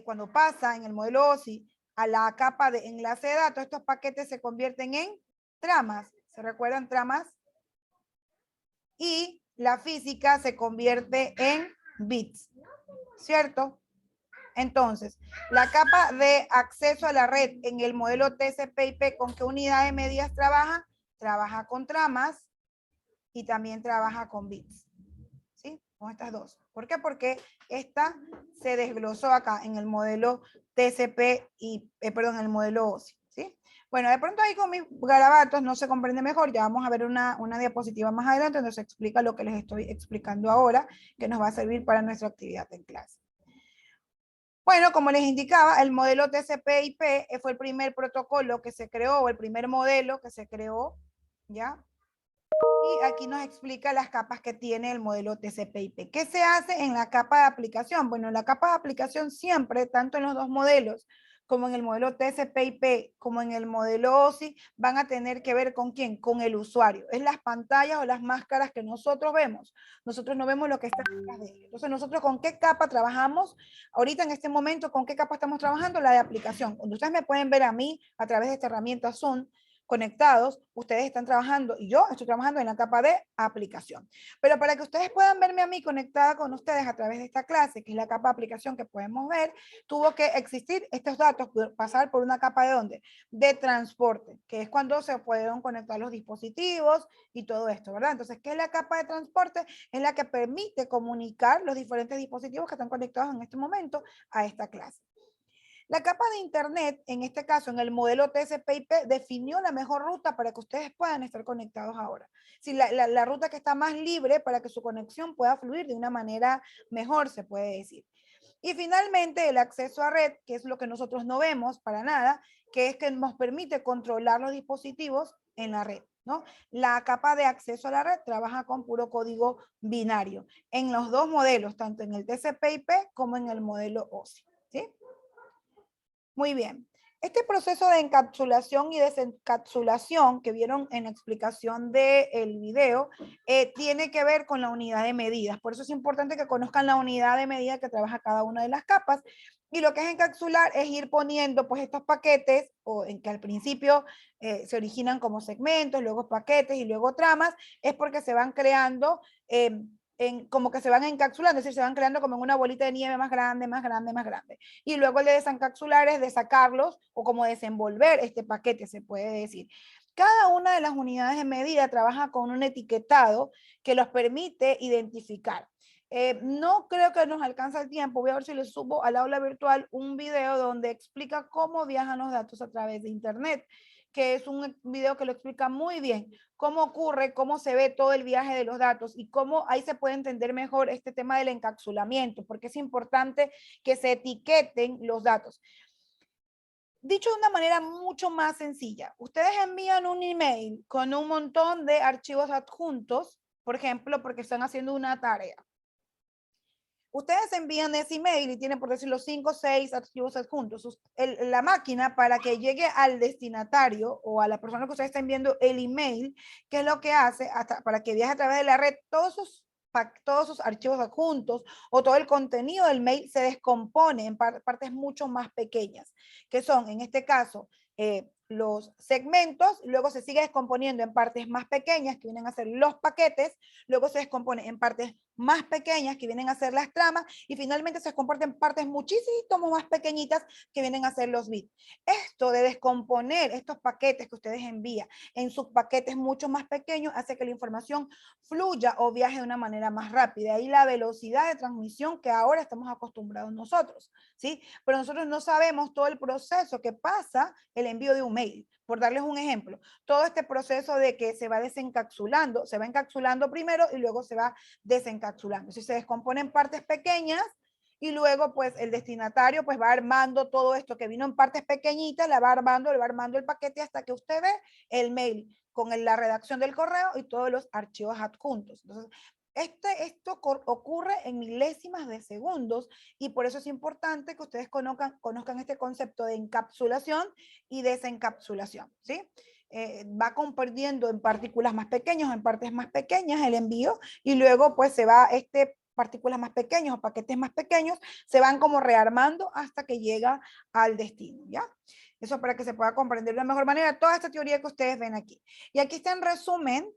cuando pasa en el modelo OSI a la capa de enlace de datos, estos paquetes se convierten en tramas. ¿Se recuerdan tramas? Y la física se convierte en bits, ¿cierto? Entonces, la capa de acceso a la red en el modelo TCP/IP, ¿con qué unidad de medidas trabaja? Trabaja con tramas y también trabaja con bits. ¿Sí? Con estas dos. ¿Por qué? Porque esta se desglosó acá en el modelo TCP y, perdón, el modelo OSI, ¿sí? Bueno, de pronto ahí con mis garabatos no se comprende mejor, ya vamos a ver una diapositiva más adelante donde se explica lo que les estoy explicando ahora, que nos va a servir para nuestra actividad en clase. Bueno, como les indicaba, el modelo TCP/IP fue el primer protocolo que se creó, o el primer modelo que se creó, ¿ya? Y aquí nos explica las capas que tiene el modelo TCP/IP. ¿Qué se hace en la capa de aplicación? Bueno, la capa de aplicación siempre, tanto en los dos modelos, como en el modelo TCP/IP, como en el modelo OSI, van a tener que ver con ¿quién? Con el usuario. Es las pantallas o las máscaras que nosotros vemos. Nosotros no vemos lo que está detrás de ellos. Entonces, nosotros ¿con qué capa trabajamos? Ahorita en este momento, ¿con qué capa estamos trabajando? La de aplicación. Cuando ustedes me pueden ver a mí a través de esta herramienta Zoom, conectados, ustedes están trabajando y yo estoy trabajando en la capa de aplicación. Pero para que ustedes puedan verme a mí conectada con ustedes a través de esta clase, que es la capa de aplicación que podemos ver, tuvo que existir estos datos, pasar por una capa de ¿dónde? De transporte, que es cuando se pueden conectar los dispositivos y todo esto, ¿verdad? Entonces, ¿qué es la capa de transporte? Es la que permite comunicar los diferentes dispositivos que están conectados en este momento a esta clase. La capa de Internet, en este caso, en el modelo TCP/IP, definió la mejor ruta para que ustedes puedan estar conectados ahora. Si la ruta que está más libre para que su conexión pueda fluir de una manera mejor, se puede decir. Y finalmente, el acceso a red, que es lo que nosotros no vemos para nada, que es que nos permite controlar los dispositivos en la red, ¿no? La capa de acceso a la red trabaja con puro código binario en los dos modelos, tanto en el TCP/IP como en el modelo OSI, ¿sí? Muy bien. Este proceso de encapsulación y desencapsulación que vieron en la explicación del video tiene que ver con la unidad de medidas. Por eso es importante que conozcan la unidad de medida que trabaja cada una de las capas. Y lo que es encapsular es ir poniendo pues estos paquetes, o en que al principio se originan como segmentos, luego paquetes y luego tramas, es porque se van creando como que se van encapsulando, es decir, se van creando como en una bolita de nieve más grande, más grande, más grande. Y luego el de desencapsular es de sacarlos o como desenvolver este paquete, se puede decir. Cada una de las unidades de medida trabaja con un etiquetado que los permite identificar. No creo que nos alcanza el tiempo, voy a ver si les subo al aula virtual un video donde explica cómo viajan los datos a través de internet, que es un video que lo explica muy bien, cómo ocurre, cómo se ve todo el viaje de los datos y cómo ahí se puede entender mejor este tema del encapsulamiento, porque es importante que se etiqueten los datos. Dicho de una manera mucho más sencilla, ustedes envían un email con un montón de archivos adjuntos, por ejemplo, porque están haciendo una tarea. Ustedes envían ese email y tienen, por decirlo, 5 o 6 archivos adjuntos. La máquina, para que llegue al destinatario o a la persona que ustedes están enviando el email, ¿qué es lo que hace? Para que viaje a través de la red, todos sus archivos adjuntos o todo el contenido del mail se descompone en partes mucho más pequeñas, que son, en este caso, los segmentos, luego se sigue descomponiendo en partes más pequeñas que vienen a ser los paquetes, luego se descompone en partes más pequeñas que vienen a ser las tramas y finalmente se descompone en partes muchísimo más pequeñitas que vienen a ser los bits. Esto de descomponer estos paquetes que ustedes envían en subpaquetes mucho más pequeños hace que la información fluya o viaje de una manera más rápida. Ahí la velocidad de transmisión que ahora estamos acostumbrados nosotros, ¿sí? Pero nosotros no sabemos todo el proceso que pasa el envío de un mail. Por darles un ejemplo, todo este proceso de que se va desencapsulando, se va encapsulando primero y luego se va desencapsulando. Si se descompone en partes pequeñas y luego pues el destinatario pues va armando todo esto que vino en partes pequeñitas, le va armando el paquete hasta que usted ve el mail con la redacción del correo y todos los archivos adjuntos. Entonces, esto ocurre en milésimas de segundos y por eso es importante que ustedes conozcan este concepto de encapsulación y desencapsulación, ¿sí? Va compartiendo en partículas más pequeñas, en partes más pequeñas el envío y luego pues se va partículas más pequeñas o paquetes más pequeños, se van como rearmando hasta que llega al destino, ¿ya? Eso para que se pueda comprender de la mejor manera toda esta teoría que ustedes ven aquí. Y aquí está en resumen.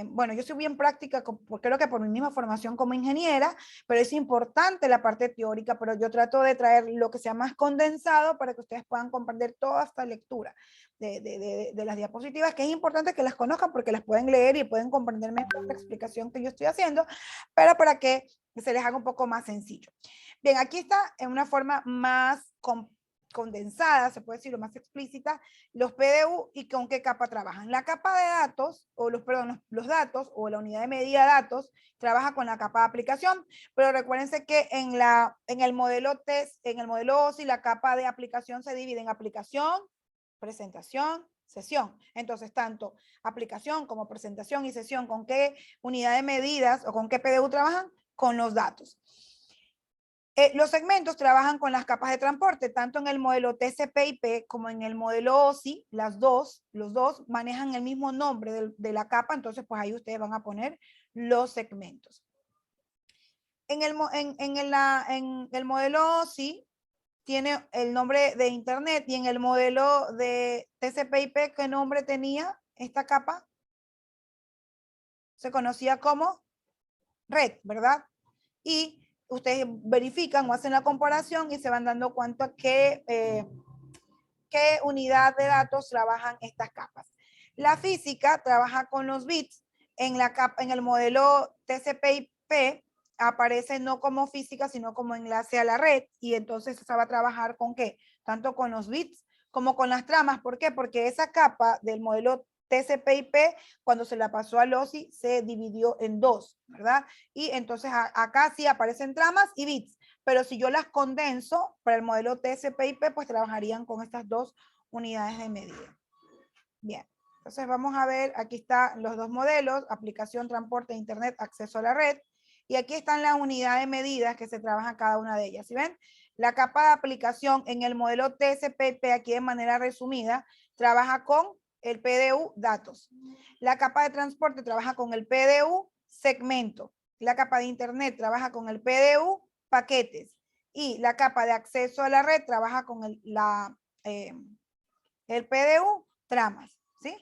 Bueno, yo soy bien práctica, creo que por mi misma formación como ingeniera, pero es importante la parte teórica, pero yo trato de traer lo que sea más condensado para que ustedes puedan comprender toda esta lectura de las diapositivas, que es importante que las conozcan porque las pueden leer y pueden comprender mejor la explicación que yo estoy haciendo, pero para que se les haga un poco más sencillo. Bien, aquí está en una forma más condensada, se puede decir, lo más explícita, los PDU y con qué capa trabajan. La capa de datos, o los datos, o la unidad de medida de datos, trabaja con la capa de aplicación, pero recuérdense que en el modelo test, en el modelo OSI, la capa de aplicación se divide en aplicación, presentación, sesión. Entonces, tanto aplicación como presentación y sesión, ¿con qué unidad de medidas o con qué PDU trabajan? Con los datos. Los segmentos trabajan con las capas de transporte, tanto en el modelo TCP/IP como en el modelo OSI, los dos manejan el mismo nombre de la capa, entonces pues ahí ustedes van a poner los segmentos. En el modelo OSI tiene el nombre de internet y en el modelo de TCP/IP, ¿qué nombre tenía esta capa? Se conocía como red, ¿verdad? Y ustedes verifican o hacen la comparación y se van dando cuenta qué unidad de datos trabajan estas capas. La física trabaja con los bits. En el modelo TCP/IP aparece no como física, sino como enlace a la red, y entonces se va a trabajar con qué, tanto con los bits como con las tramas. ¿Por qué? Porque esa capa del modelo TCP/IP, cuando se la pasó al OSI, se dividió en dos, ¿verdad? Y entonces acá sí aparecen tramas y bits, pero si yo las condenso para el modelo TCP/IP, pues trabajarían con estas dos unidades de medida. Bien, entonces vamos a ver, aquí están los dos modelos, aplicación, transporte, internet, acceso a la red, y aquí están las unidades de medidas que se trabajan cada una de ellas. ¿Sí ven? La capa de aplicación en el modelo TCP/IP, aquí de manera resumida, trabaja con el PDU datos. La capa de transporte trabaja con el PDU segmento. La capa de internet trabaja con el PDU paquetes. Y la capa de acceso a la red trabaja con el PDU tramas. ¿Sí?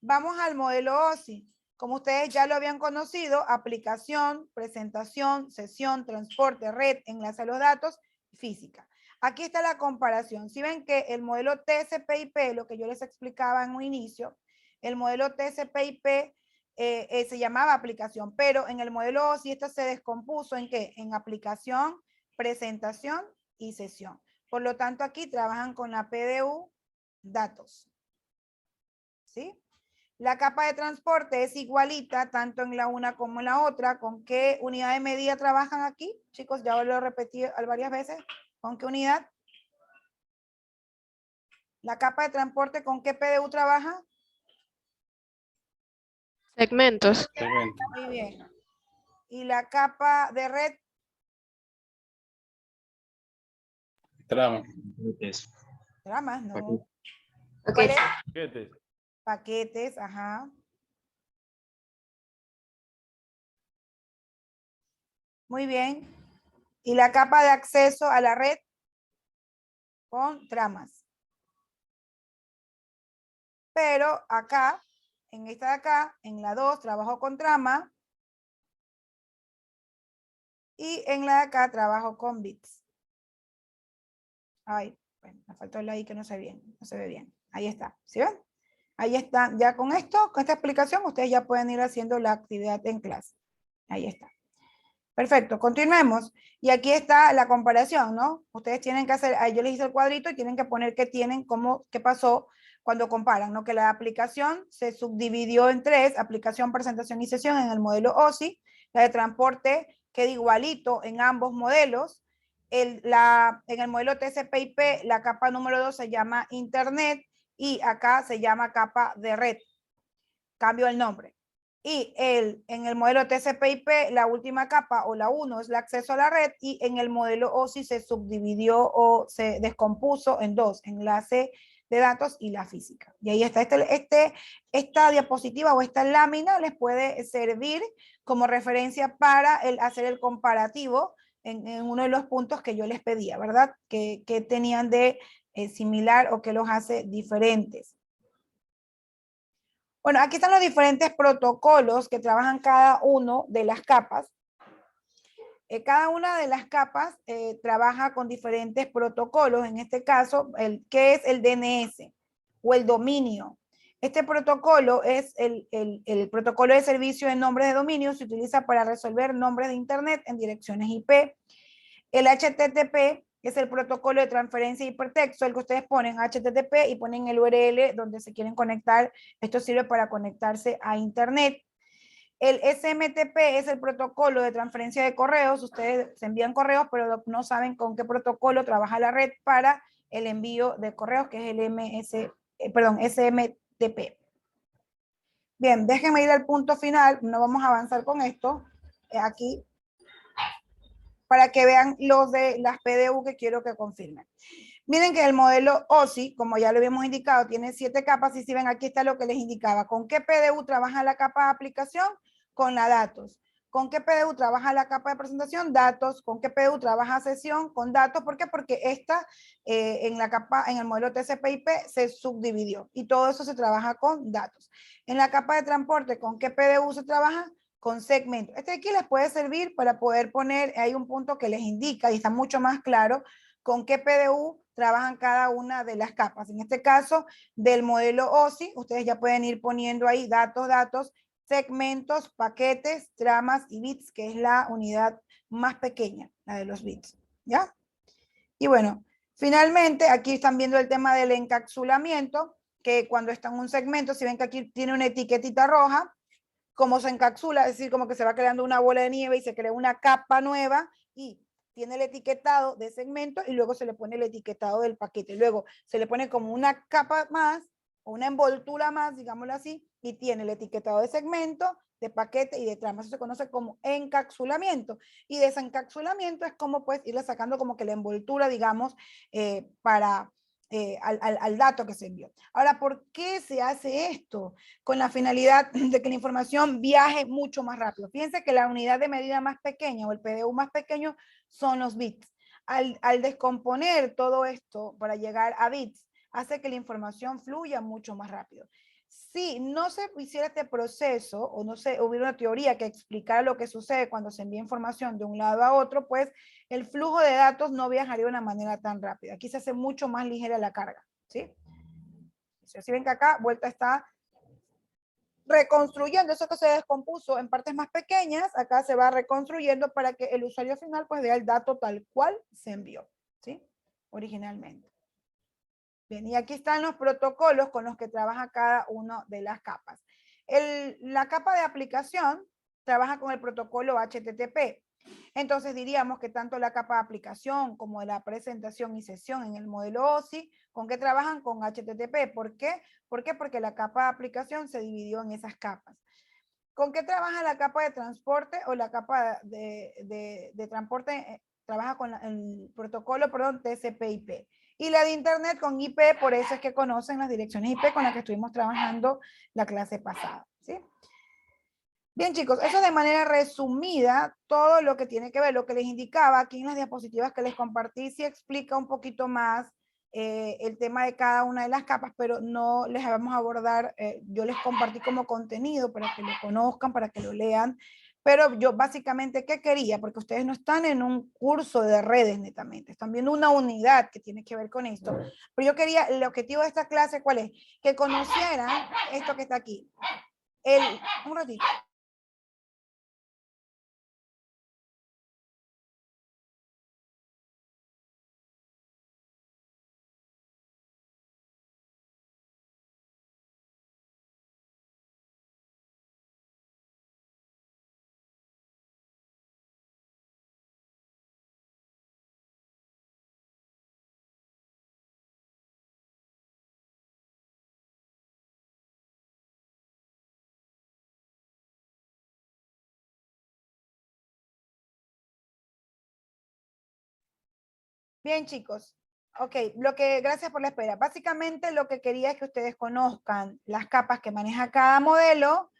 Vamos al modelo OSI. Como ustedes ya lo habían conocido, aplicación, presentación, sesión, transporte, red, enlace a los datos, física. Aquí está la comparación. Si ven que el modelo TCP/IP, lo que yo les explicaba en un inicio, el modelo TCP/IP se llamaba aplicación, pero en el modelo OSI esto se descompuso en ¿qué? En aplicación, presentación y sesión. Por lo tanto, aquí trabajan con la PDU datos. ¿Sí? La capa de transporte es igualita tanto en la una como en la otra. ¿Con qué unidad de medida trabajan aquí? Chicos, ya lo repetí varias veces. ¿Con qué unidad? La capa de transporte, ¿con qué PDU trabaja? Segmentos. Muy bien. ¿Y la capa de red? Trama. Tramas, no. Okay. Paquetes. Paquetes, ajá. Muy bien. ¿Y la capa de acceso a la red? Con tramas. Pero acá, en esta de acá, en la 2, trabajo con trama. Y en la de acá, trabajo con bits. Ay, bueno, me faltó el ahí que no se ve bien. No se ve bien. Ahí está. ¿Sí ven? Ahí está. Ya con esto, con esta explicación, ustedes ya pueden ir haciendo la actividad en clase. Ahí está. Perfecto, continuemos. Y aquí está la comparación, ¿no? Ustedes tienen que hacer, ahí yo les hice el cuadrito y tienen que poner qué tienen, qué pasó cuando comparan, ¿no? Que la aplicación se subdividió en 3, aplicación, presentación y sesión en el modelo OSI, la de transporte queda igualito en ambos modelos. En el modelo TCP/IP, la capa número 2 se llama internet y acá se llama capa de red. Cambio el nombre. Y en el modelo TCP/IP, la última capa o la 1 es el acceso a la red, y en el modelo OSI se subdividió o se descompuso en 2, enlace de datos y la física. Y ahí está, esta diapositiva o esta lámina les puede servir como referencia para hacer el comparativo en uno de los puntos que yo les pedía, ¿verdad? Que tenían de similar o que los hace diferentes. Bueno, aquí están los diferentes protocolos que trabajan cada uno de las capas. Cada una de las capas trabaja con diferentes protocolos. En este caso, ¿qué es el DNS o el dominio? Este protocolo es el protocolo de servicio de nombres de dominio. Se utiliza para resolver nombres de internet en direcciones IP. El HTTP es el protocolo de transferencia de hipertexto, el que ustedes ponen HTTP y ponen el URL donde se quieren conectar. Esto sirve para conectarse a internet. El SMTP es el protocolo de transferencia de correos. Ustedes se envían correos, pero no saben con qué protocolo trabaja la red para el envío de correos, que es el SMTP. Bien, déjenme ir al punto final. No vamos a avanzar con esto. Aquí, para que vean los de las PDU que quiero que confirmen. Miren que el modelo OSI, como ya lo habíamos indicado, tiene 7 capas, y si ven aquí está lo que les indicaba. ¿Con qué PDU trabaja la capa de aplicación? Con la datos. ¿Con qué PDU trabaja la capa de presentación? Datos. ¿Con qué PDU trabaja sesión? Con datos. ¿Por qué? Porque esta en el modelo TCP/IP se subdividió y todo eso se trabaja con datos. En la capa de transporte, ¿con qué PDU se trabaja? Con segmentos. Este aquí les puede servir para poder poner, hay un punto que les indica y está mucho más claro con qué PDU trabajan cada una de las capas. En este caso, del modelo OSI, ustedes ya pueden ir poniendo ahí datos, segmentos, paquetes, tramas y bits, que es la unidad más pequeña, la de los bits, ¿ya? Y bueno, finalmente, aquí están viendo el tema del encapsulamiento, que cuando está en un segmento, si ven que aquí tiene una etiquetita roja, como se encapsula, es decir, como que se va creando una bola de nieve y se crea una capa nueva y tiene el etiquetado de segmento y luego se le pone el etiquetado del paquete. Luego se le pone como una capa más o una envoltura más, digámoslo así, y tiene el etiquetado de segmento, de paquete y de trama. Eso se conoce como encapsulamiento. Y desencapsulamiento es como pues irle sacando como que la envoltura, digamos, para... al dato que se envió. Ahora, ¿por qué se hace esto? Con la finalidad de que la información viaje mucho más rápido. Fíjense que la unidad de medida más pequeña o el PDU más pequeño son los bits. Al descomponer todo esto para llegar a bits, hace que la información fluya mucho más rápido. Si no se hiciera este proceso, o no se hubiera una teoría que explicara lo que sucede cuando se envía información de un lado a otro, pues el flujo de datos no viajaría de una manera tan rápida. Aquí se hace mucho más ligera la carga, ¿sí? Si ven que acá, vuelta está reconstruyendo eso que se descompuso en partes más pequeñas, acá se va reconstruyendo para que el usuario final pues vea el dato tal cual se envió, ¿sí? Originalmente. Bien, y aquí están los protocolos con los que trabaja cada una de las capas. La capa de aplicación trabaja con el protocolo HTTP. Entonces diríamos que tanto la capa de aplicación como la presentación y sesión en el modelo OSI, ¿con qué trabajan? Con HTTP. ¿Por qué? ¿Por qué? Porque la capa de aplicación se dividió en esas capas. ¿Con qué trabaja la capa de transporte o la capa de transporte? Trabaja con el protocolo, perdón, TCP/IP. Y la de internet con IP, por eso es que conocen las direcciones IP con las que estuvimos trabajando la clase pasada, ¿sí? Bien, chicos, eso de manera resumida, todo lo que tiene que ver, lo que les indicaba aquí en las diapositivas que les compartí, sí explica un poquito más el tema de cada una de las capas, pero no les vamos a abordar, yo les compartí como contenido para que lo conozcan, para que lo lean, pero yo básicamente, ¿qué quería? Porque ustedes no están en un curso de redes netamente, están viendo una unidad que tiene que ver con esto, pero yo quería, el objetivo de esta clase, ¿cuál es? Que conocieran esto que está aquí. Un ratito. Bien, chicos. Ok, gracias por la espera. Básicamente lo que quería es que ustedes conozcan las capas que maneja cada modelo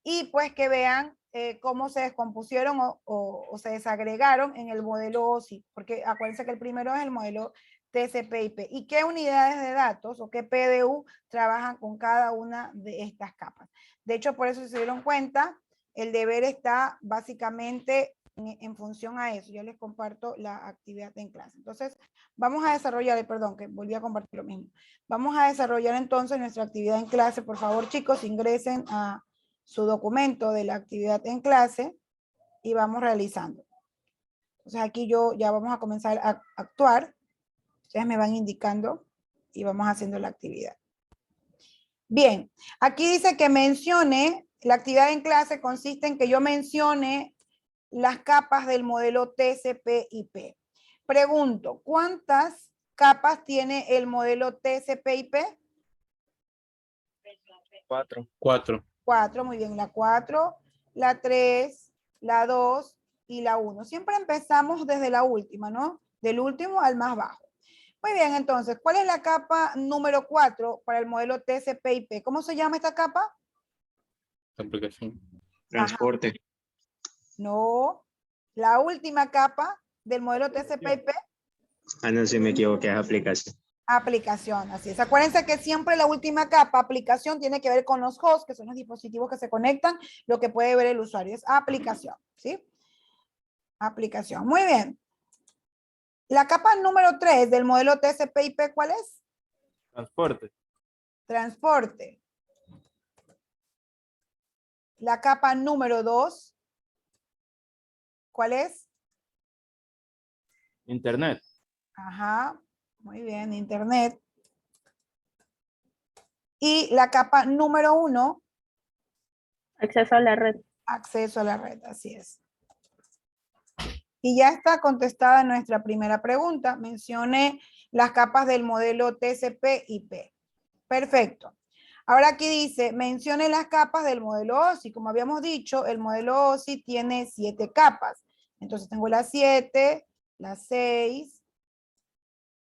y pues que vean cómo se descompusieron o se desagregaron en el modelo OSI, porque acuérdense que el primero es el modelo TCP/IP. ¿Y qué unidades de datos o qué PDU trabajan con cada una de estas capas? De hecho, por eso, si se dieron cuenta, el deber está básicamente en función a eso. Yo les comparto la actividad en clase. Entonces, vamos a desarrollar, perdón, que volví a compartir lo mismo. Vamos a desarrollar entonces nuestra actividad en clase. Por favor, chicos, ingresen a su documento de la actividad en clase y vamos realizando. Entonces aquí yo ya vamos a comenzar a actuar. Ustedes me van indicando y vamos haciendo la actividad. Bien, aquí dice que mencione, la actividad en clase consiste en que yo mencione las capas del modelo TCP/IP. Pregunto, ¿cuántas capas tiene el modelo TCP/IP? 4. 4, muy bien, la 4, la 3, la 2 y la 1. Siempre empezamos desde la última, ¿no? Del último al más bajo. Muy bien, entonces, ¿cuál es la capa número 4 para el modelo TCP/IP? ¿Cómo se llama esta capa? Aplicación. Transporte. No, la última capa del modelo TCP/IP. Ah, no, si me equivoqué, es aplicación. Aplicación, así es. Acuérdense que siempre la última capa, aplicación, tiene que ver con los hosts, que son los dispositivos que se conectan, lo que puede ver el usuario. Es aplicación, ¿sí? Aplicación. Muy bien. La capa número 3 del modelo TCP/IP, ¿cuál es? Transporte. Transporte. La capa número 2, ¿cuál es? Internet. Ajá, muy bien, Internet. Y la capa número 1, Acceso a la red. acceso a la red, así es. Y ya está contestada nuestra primera pregunta. Mencione las capas del modelo TCP/IP. Perfecto. Ahora aquí dice, mencione las capas del modelo OSI. Como habíamos dicho, el modelo OSI tiene 7 capas. Entonces tengo la 7, la 6,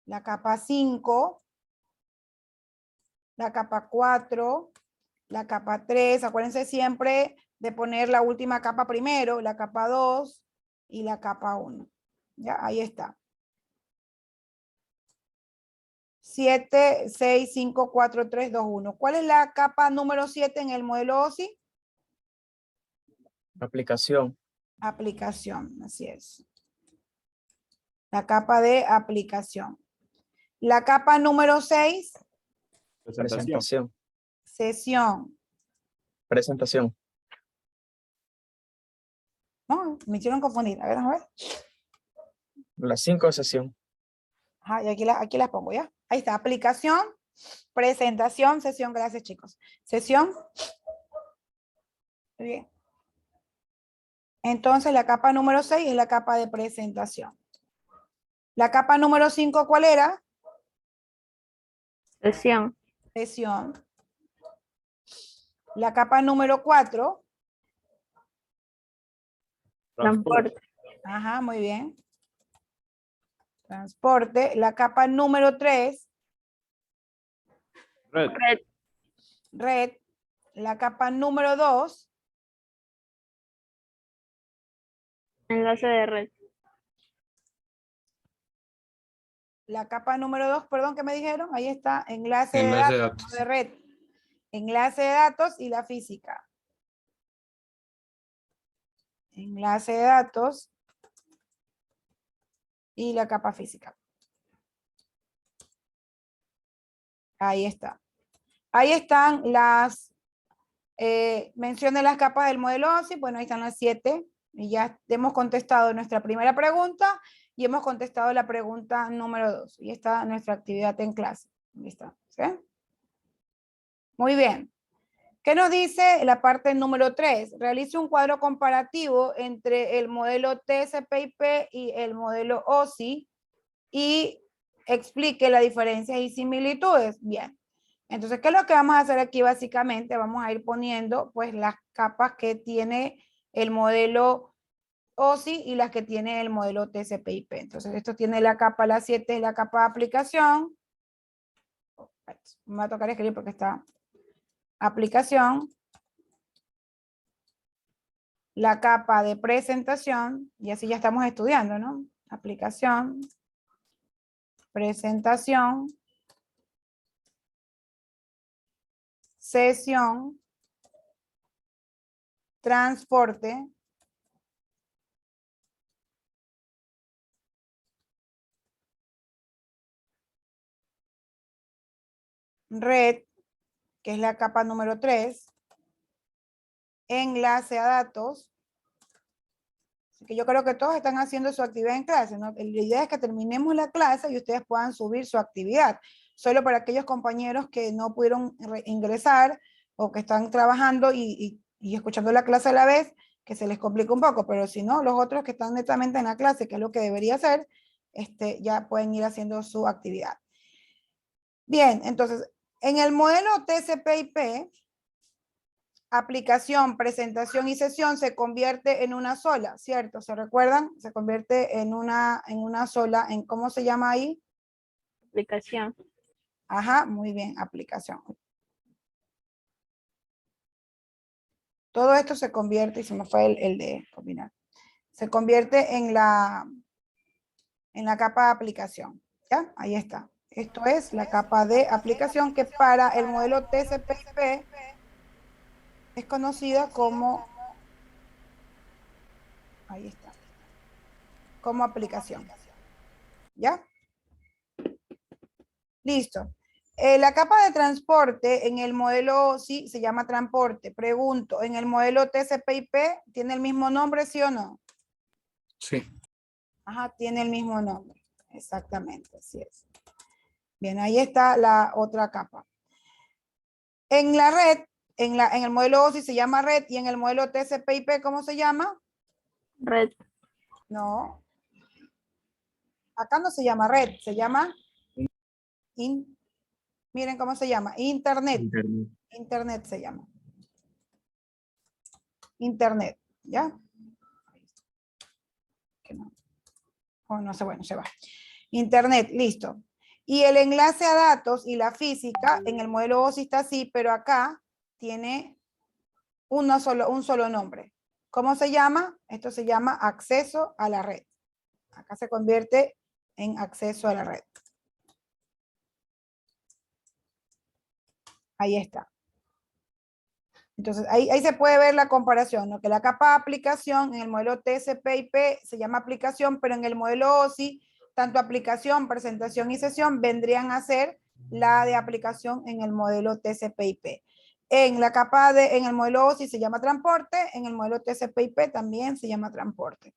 la capa 5, la capa 4, la capa 3. Acuérdense siempre de poner la última capa primero, la capa 2 y la capa 1. Ya, ahí está. 7, 6, 5, 4, 3, 2, 1. ¿Cuál es la capa número 7 en el modelo OSI? Aplicación. Aplicación, así es. La capa de aplicación. La capa número 6, Presentación. sesión. Presentación. No, me hicieron confundir. A ver, a ver. La 5 sesión. Ajá, y aquí las pongo ya. Ahí está, aplicación, presentación, sesión. Gracias, chicos. Sesión. Muy bien. Entonces, la capa número 6 es la capa de presentación. La capa número 5, ¿cuál era? Sesión. Sesión. La capa número 4. Transporte. Ajá, muy bien. Transporte. La capa número 3. Red. Red. Red. La capa número 2. Enlace de red. La capa número 2, perdón, ¿qué me dijeron? Ahí está, enlace de Enlace de datos, datos. no de red. Enlace de datos y la física. Enlace de datos y la capa física. Ahí está. Ahí están las, mencioné las capas del modelo OSI, bueno, ahí están las 7. Y ya hemos contestado nuestra primera pregunta y hemos contestado la pregunta número 2. Y está nuestra actividad en clase. Ahí está. ¿Sí? Muy bien. ¿Qué nos dice la parte número 3? Realice un cuadro comparativo entre el modelo TCP/IP y el modelo OSI y explique las diferencias y similitudes. Bien. Entonces, ¿qué es lo que vamos a hacer aquí básicamente? Vamos a ir poniendo pues las capas que tiene el modelo OSI y las que tiene el modelo TCP/IP. Entonces, esto tiene la capa, la 7 es la capa de aplicación. Me va a tocar escribir porque está aplicación. La capa de presentación, y así ya estamos estudiando, ¿no? Aplicación, presentación, sesión, transporte, red, que es la capa número 3, enlace a datos, Así que yo creo que todos están haciendo su actividad en clase, ¿no? La idea es que terminemos la clase y ustedes puedan subir su actividad. Solo para aquellos compañeros que no pudieron ingresar o que están trabajando y escuchando la clase a la vez, que se les complica un poco, pero si no, los otros que están netamente en la clase, que es lo que debería hacer, ya pueden ir haciendo su actividad. Bien, entonces, en el modelo TCP/IP, aplicación, presentación y sesión se convierte en una sola, ¿cierto? ¿Se recuerdan? Se convierte en una sola. ¿En cómo se llama ahí? Aplicación. Ajá, muy bien, aplicación. Todo esto se convierte, y se me fue el de combinar, se convierte en la capa de aplicación. ¿Ya? Ahí está. Esto es la capa de aplicación que para el modelo TCP/IP es conocida como, ahí está, como aplicación. ¿Ya? Listo. La capa de transporte en el modelo, sí, se llama transporte. Pregunto, ¿en el modelo TCP/IP tiene el mismo nombre, sí o no? Sí. Ajá, tiene el mismo nombre. Exactamente, así es. Bien, ahí está la otra capa. En la red, en el modelo OSI se llama red y en el modelo TCP/IP, ¿cómo se llama? Red. No. Acá no se llama red, se llama miren cómo se llama, Internet. Internet. Internet se llama. Internet, ¿ya? Que no. Oh, no sé, bueno, se va. Internet, listo. Y el enlace a datos y la física, en el modelo OSI está así, pero acá tiene un solo nombre. ¿Cómo se llama? Esto se llama acceso a la red. Acá se convierte en acceso a la red. Ahí está. Entonces, ahí se puede ver la comparación, ¿no? Que la capa de aplicación en el modelo TCP/IP se llama aplicación, pero en el modelo OSI, tanto aplicación, presentación y sesión vendrían a ser la de aplicación en el modelo TCP/IP. En la capa en el modelo OSI se llama transporte, en el modelo TCP/IP también se llama transporte.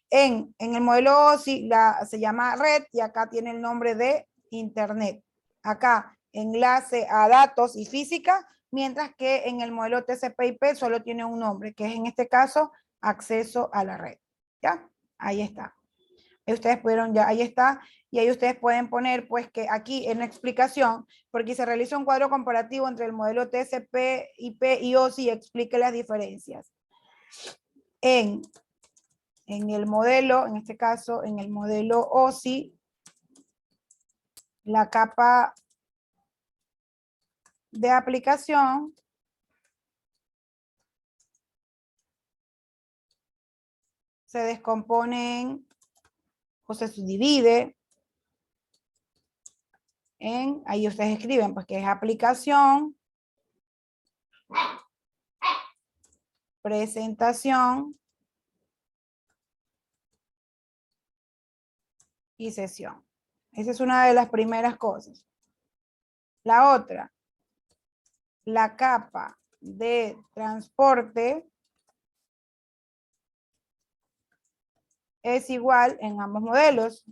En el modelo OSI se llama red y acá tiene el nombre de Internet. Acá, enlace a datos y física, mientras que en el modelo TCP/IP solo tiene un nombre, que es en este caso acceso a la red. ¿Ya? Ahí está. Ahí ustedes pudieron ya, ahí está. Y ahí ustedes pueden poner, pues, que aquí en la explicación, porque se realiza un cuadro comparativo entre el modelo TCP/IP y OSI y explique las diferencias. En el modelo, en este caso, en el modelo OSI, la capa de aplicación se descompone o se subdivide en, ahí ustedes escriben, pues que es aplicación, presentación y sesión. Esa es una de las primeras cosas. La otra, la capa de transporte es igual en ambos modelos.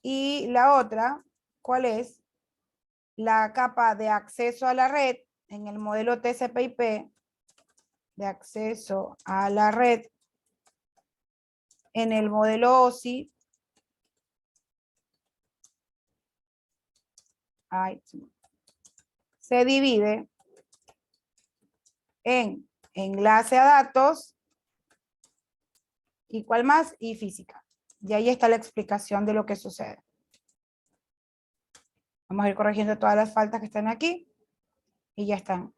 Y la otra, ¿cuál es? La capa de acceso a la red en el modelo TCP/IP, de acceso a la red en el modelo OSI. Se divide en enlace a datos y cuál más, y física. Y ahí está la explicación de lo que sucede. Vamos a ir corrigiendo todas las faltas que están aquí y ya están.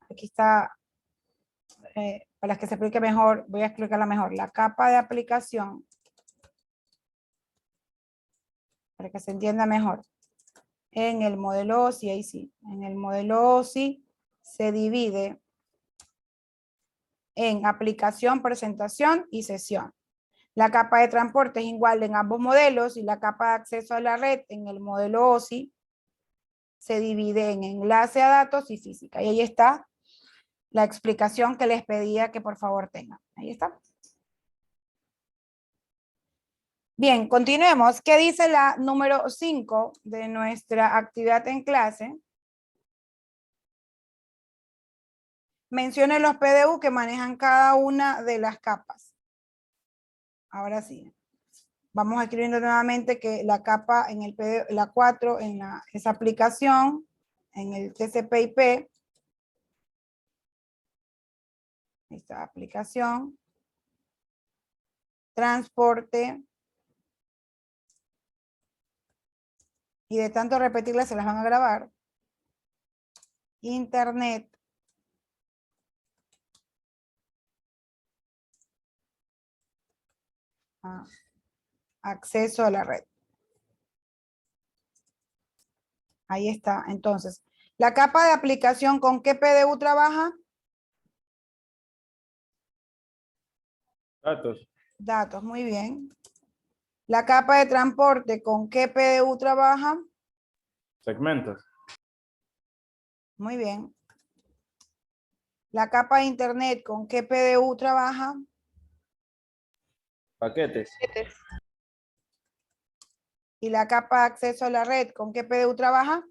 Aquí está, para que se explique mejor, voy a explicarla mejor. La capa de aplicación, para que se entienda mejor. En el modelo OSI, ahí sí, en el modelo OSI se divide en aplicación, presentación y sesión. La capa de transporte es igual en ambos modelos y la capa de acceso a la red en el modelo OSI se divide en enlace a datos y física. Y ahí está la explicación que les pedía que por favor tengan. Ahí está. Bien, continuemos. ¿Qué dice la número 5 de nuestra actividad en clase? Mencione los PDU que manejan cada una de las capas. Ahora sí. Vamos escribiendo nuevamente que la capa en el PDU, la 4 en esa aplicación, en el TCP/IP. Esta aplicación. Transporte. Y de tanto repetirlas se las van a grabar. Internet. Acceso a la red. Ahí está. Entonces, la capa de aplicación, ¿con qué PDU trabaja? Datos. Datos, muy bien. La capa de transporte, ¿con qué PDU trabaja? Segmentos. Muy bien. La capa de internet, ¿con qué PDU trabaja? Paquetes. Y la capa de acceso a la red, ¿con qué PDU trabaja?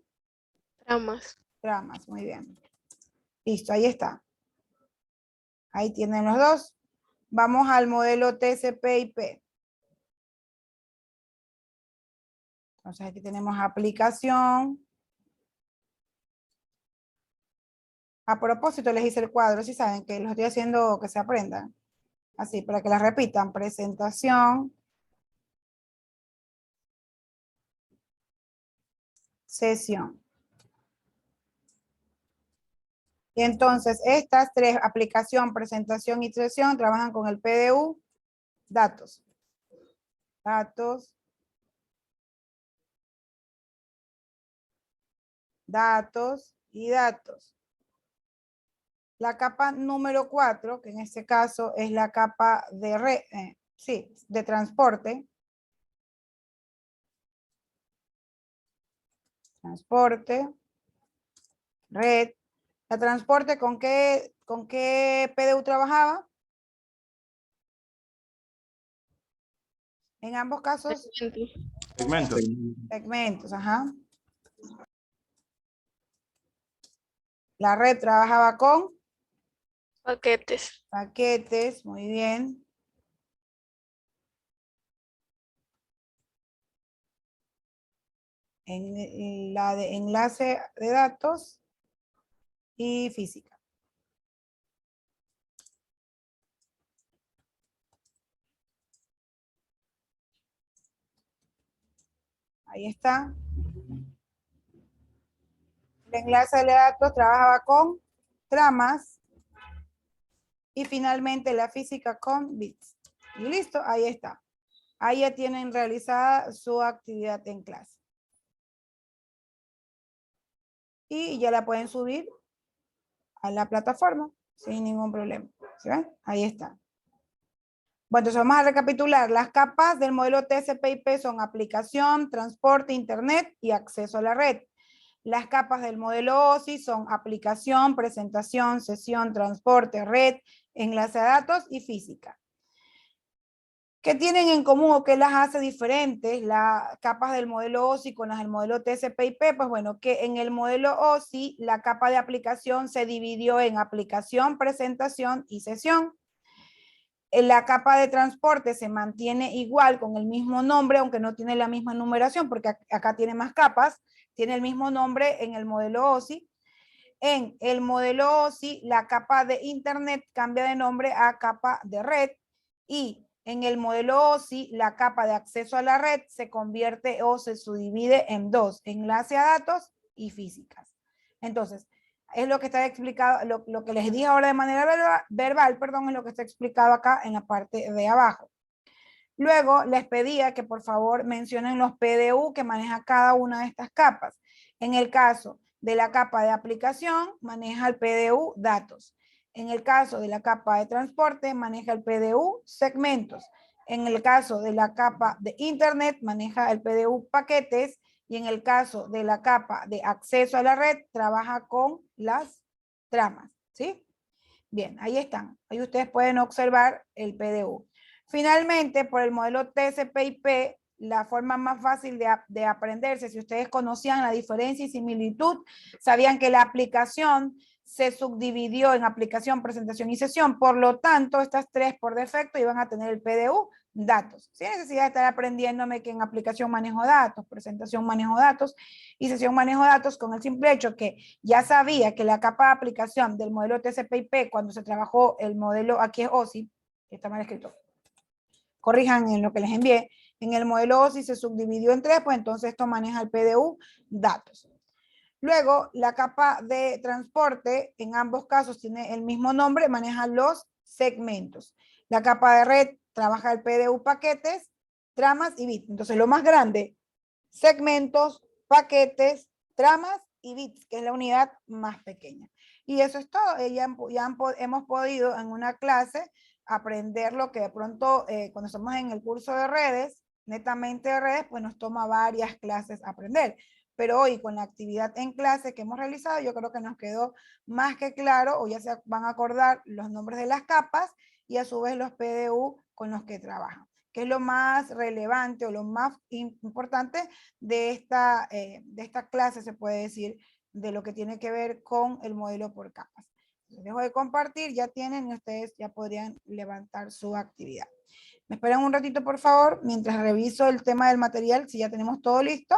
Tramas. Tramas, muy bien. Listo, ahí está. Ahí tienen los dos. Vamos al modelo TCP/IP. Entonces aquí tenemos aplicación. A propósito les hice el cuadro, si saben que los estoy haciendo que se aprendan. Así, para que las repitan. Presentación. Sesión. Y entonces estas tres, aplicación, presentación y sesión, trabajan con el PDU, datos. Datos. Datos y datos. La capa número 4, que en este caso es la capa de red, de transporte. Transporte. Red. La transporte, ¿con qué PDU trabajaba? En ambos casos, Segmentos. segmentos, ajá. La red trabajaba con Paquetes. paquetes, muy bien. En la de enlace de datos y física. Ahí está. El enlace de datos trabajaba con tramas y finalmente la física con bits. Y listo, ahí está. Ahí ya tienen realizada su actividad en clase. Y ya la pueden subir a la plataforma sin ningún problema. ¿Sí ven? Ahí está. Bueno, entonces vamos a recapitular. Las capas del modelo TCP/IP son aplicación, transporte, internet y acceso a la red. Las capas del modelo OSI son aplicación, presentación, sesión, transporte, red, enlace a datos y física. ¿Qué tienen en común o qué las hace diferentes las capas del modelo OSI con las del modelo TCP/IP? Pues bueno, que en el modelo OSI la capa de aplicación se dividió en aplicación, presentación y sesión. En la capa de transporte se mantiene igual con el mismo nombre, aunque no tiene la misma numeración, porque acá tiene más capas, tiene el mismo nombre en el modelo OSI. En el modelo OSI, la capa de internet cambia de nombre a capa de red, y en el modelo OSI, la capa de acceso a la red se convierte o se subdivide en dos, enlace a datos y físicas. Entonces, es lo que está explicado, lo que les dije ahora de manera verbal, perdón, es lo que está explicado acá en la parte de abajo. Luego les pedía que por favor mencionen los PDU que maneja cada una de estas capas. En el caso de la capa de aplicación, maneja el PDU datos. En el caso de la capa de transporte, maneja el PDU segmentos. En el caso de la capa de internet, maneja el PDU paquetes. Y en el caso de la capa de acceso a la red, trabaja con las tramas, ¿sí? Bien, ahí están. Ahí ustedes pueden observar el PDU. Finalmente, por el modelo TCP/IP, la forma más fácil de aprenderse, si ustedes conocían la diferencia y similitud, sabían que la aplicación se subdividió en aplicación, presentación y sesión. Por lo tanto, estas tres por defecto iban a tener el PDU, datos. Sin necesidad de estar aprendiéndome que en aplicación manejo datos, presentación manejo datos y sesión manejo datos, con el simple hecho que ya sabía que la capa de aplicación del modelo TCP/IP, cuando se trabajó el modelo, aquí es OSI, que está mal escrito, corrijan en lo que les envié, en el modelo OSI se subdividió en tres, pues entonces esto maneja el PDU, datos. Luego, la capa de transporte, en ambos casos tiene el mismo nombre, maneja los segmentos. La capa de red trabaja el PDU, paquetes, tramas y bits. Entonces, lo más grande, segmentos, paquetes, tramas y bits, que es la unidad más pequeña. Y eso es todo. Hemos podido en una clase aprender lo que de pronto, cuando estamos en el curso de redes, netamente de redes, pues nos toma varias clases aprender. Pero hoy con la actividad en clase que hemos realizado, yo creo que nos quedó más que claro, o ya se van a acordar los nombres de las capas y a su vez los PDU con los que trabajan, que es lo más relevante o lo más importante de esta clase, se puede decir, de lo que tiene que ver con el modelo por capas. Les dejo de compartir, ya tienen y ustedes ya podrían levantar su actividad. Me esperan un ratito, por favor, mientras reviso el tema del material, si ya tenemos todo listo.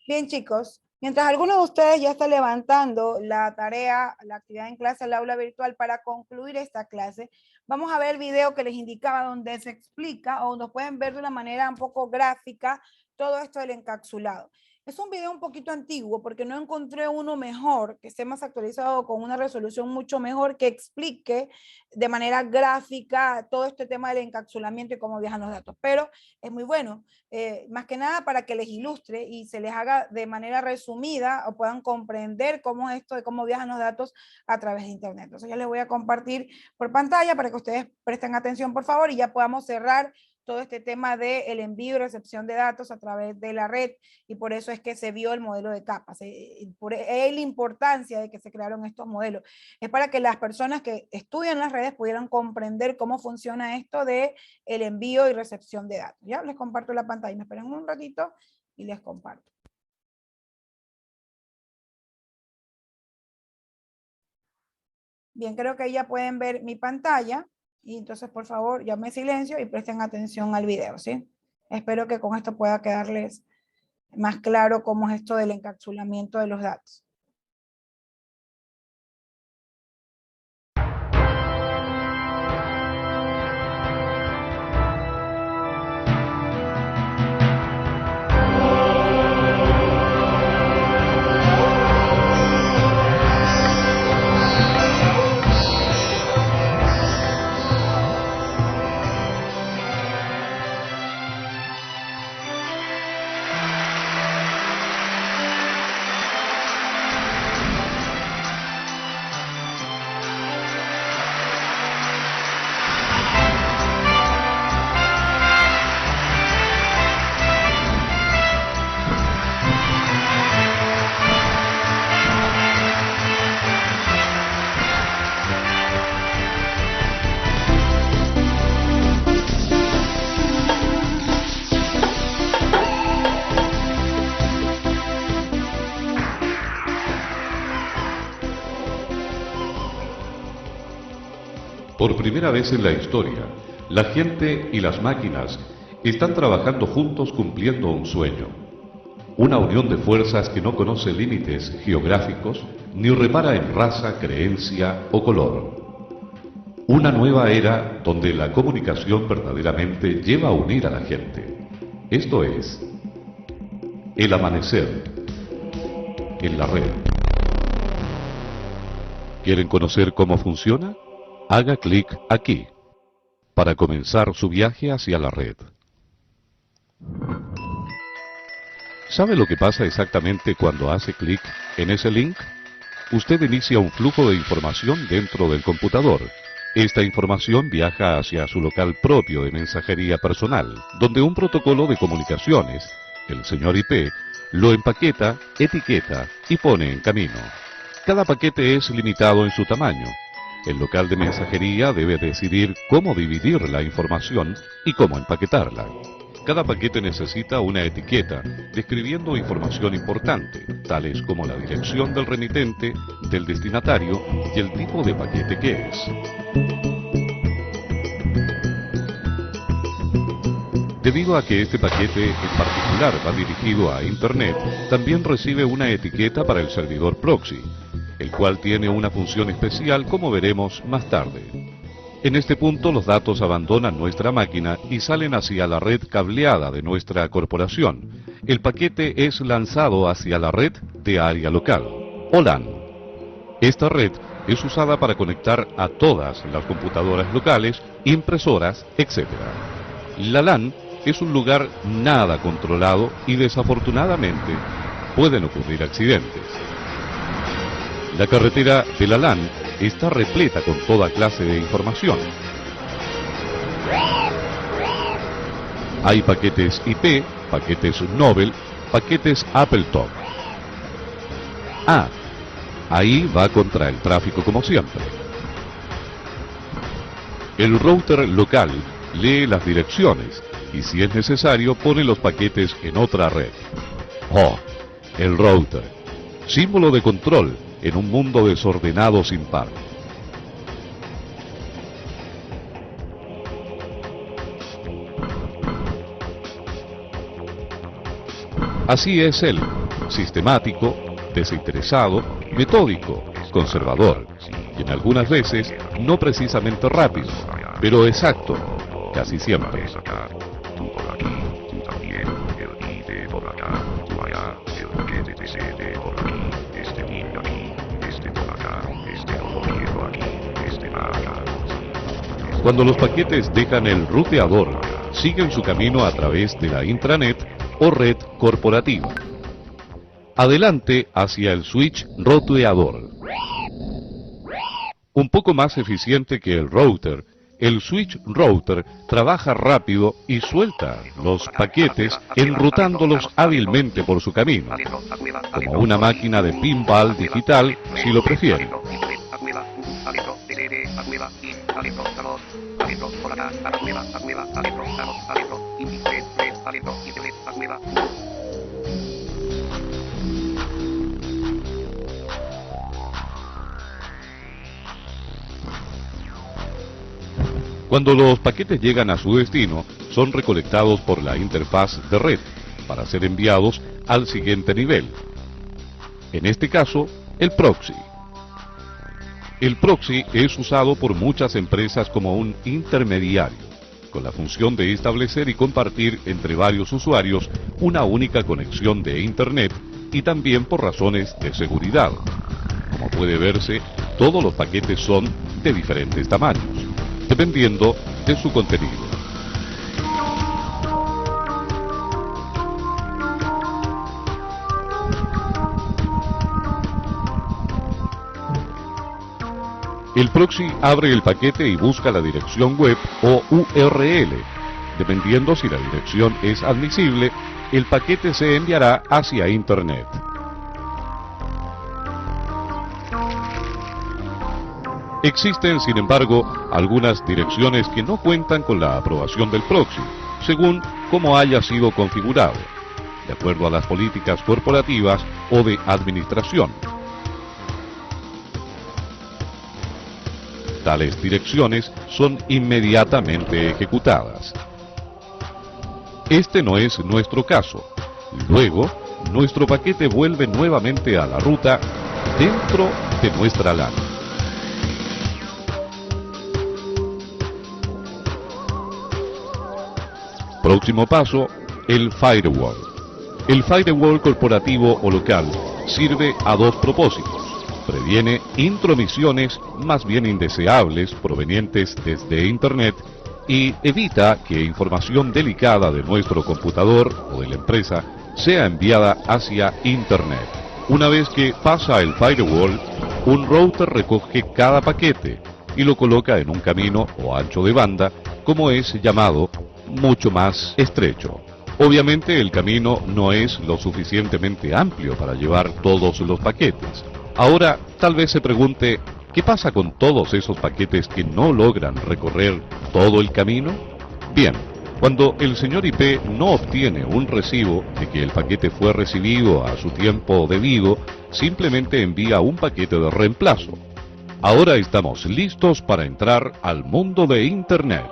Bien, chicos, mientras algunos de ustedes ya están levantando la tarea, la actividad en clase, el aula virtual, para concluir esta clase, vamos a ver el video que les indicaba donde se explica o nos pueden ver de una manera un poco gráfica todo esto del encapsulado. Es un video un poquito antiguo porque no encontré uno mejor, que esté más actualizado con una resolución mucho mejor, que explique de manera gráfica todo este tema del encapsulamiento y cómo viajan los datos. Pero es muy bueno, más que nada para que les ilustre y se les haga de manera resumida o puedan comprender cómo es esto de cómo viajan los datos a través de internet. Entonces yo les voy a compartir por pantalla para que ustedes presten atención, por favor, y ya podamos cerrar todo este tema del envío y recepción de datos a través de la red, y por eso es que se vio el modelo de capas. Por la importancia de que se crearon estos modelos. Es para que las personas que estudian las redes pudieran comprender cómo funciona esto de el envío y recepción de datos. Ya les comparto la pantalla. Me esperan un ratito y les comparto. Bien, creo que ya pueden ver mi pantalla. Y entonces, por favor, ya me silencio y presten atención al video, ¿sí? Espero que con esto pueda quedarles más claro cómo es esto del encapsulamiento de los datos. Por primera vez en la historia, la gente y las máquinas están trabajando juntos cumpliendo un sueño. Una unión de fuerzas que no conoce límites geográficos ni repara en raza, creencia o color. Una nueva era donde la comunicación verdaderamente lleva a unir a la gente. Esto es el amanecer en la red. ¿Quieren conocer cómo funciona? Haga clic aquí para comenzar su viaje hacia la red. ¿Sabe lo que pasa exactamente cuando hace clic en ese link? Usted inicia un flujo de información dentro del computador. Esta información viaja hacia su local propio de mensajería personal, donde un protocolo de comunicaciones, el señor IP, lo empaqueta, etiqueta y pone en camino. Cada paquete es limitado en su tamaño. El local de mensajería debe decidir cómo dividir la información y cómo empaquetarla. Cada paquete necesita una etiqueta describiendo información importante, tales como la dirección del remitente, del destinatario y el tipo de paquete que es. Debido a que este paquete en particular va dirigido a Internet, también recibe una etiqueta para el servidor proxy, el cual tiene una función especial como veremos más tarde. En este punto los datos abandonan nuestra máquina y salen hacia la red cableada de nuestra corporación. El paquete es lanzado hacia la red de área local, o LAN. Esta red es usada para conectar a todas las computadoras locales, impresoras, etc. La LAN es un lugar nada controlado y desafortunadamente pueden ocurrir accidentes. La carretera de la LAN está repleta con toda clase de información. Hay paquetes IP, paquetes Nobel, paquetes AppleTalk. Ahí va contra el tráfico como siempre. El router local lee las direcciones y si es necesario pone los paquetes en otra red. El router, símbolo de control en un mundo desordenado sin par. Así es él, sistemático, desinteresado, metódico, conservador, y en algunas veces no precisamente rápido, pero exacto, casi siempre. Cuando los paquetes dejan el ruteador, siguen su camino a través de la intranet o red corporativa. Adelante hacia el switch ruteador. Un poco más eficiente que el router, el switch router trabaja rápido y suelta los paquetes enrutándolos hábilmente por su camino, como una máquina de pinball digital si lo prefieren. Cuando los paquetes llegan a su destino, son recolectados por la interfaz de red para ser enviados al siguiente nivel. En este caso, el proxy. El proxy es usado por muchas empresas como un intermediario, con la función de establecer y compartir entre varios usuarios una única conexión de Internet y también por razones de seguridad. Como puede verse, todos los paquetes son de diferentes tamaños, dependiendo de su contenido. El proxy abre el paquete y busca la dirección web o URL. Dependiendo si la dirección es admisible, el paquete se enviará hacia Internet. Existen, sin embargo, algunas direcciones que no cuentan con la aprobación del proxy, según cómo haya sido configurado, de acuerdo a las políticas corporativas o de administración. tales direcciones son inmediatamente ejecutadas. Este no es nuestro caso. Luego, nuestro paquete vuelve nuevamente a la ruta dentro de nuestra LAN. Próximo paso, el firewall. El firewall corporativo o local sirve a dos propósitos. Previene intromisiones más bien indeseables provenientes desde Internet y evita que información delicada de nuestro computador o de la empresa sea enviada hacia Internet. Una vez que pasa el firewall, un router recoge cada paquete y lo coloca en un camino o ancho de banda, como es llamado, mucho más estrecho. Obviamente el camino no es lo suficientemente amplio para llevar todos los paquetes. Ahora, tal vez se pregunte, ¿qué pasa con todos esos paquetes que no logran recorrer todo el camino? Bien, cuando el señor IP no obtiene un recibo de que el paquete fue recibido a su tiempo debido, simplemente envía un paquete de reemplazo. Ahora estamos listos para entrar al mundo de Internet.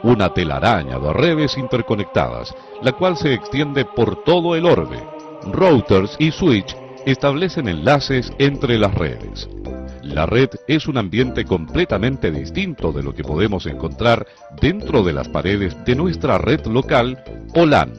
Una telaraña de redes interconectadas, la cual se extiende por todo el orbe. Routers y switch establecen enlaces entre las redes. La red es un ambiente completamente distinto de lo que podemos encontrar dentro de las paredes de nuestra red local o LAN.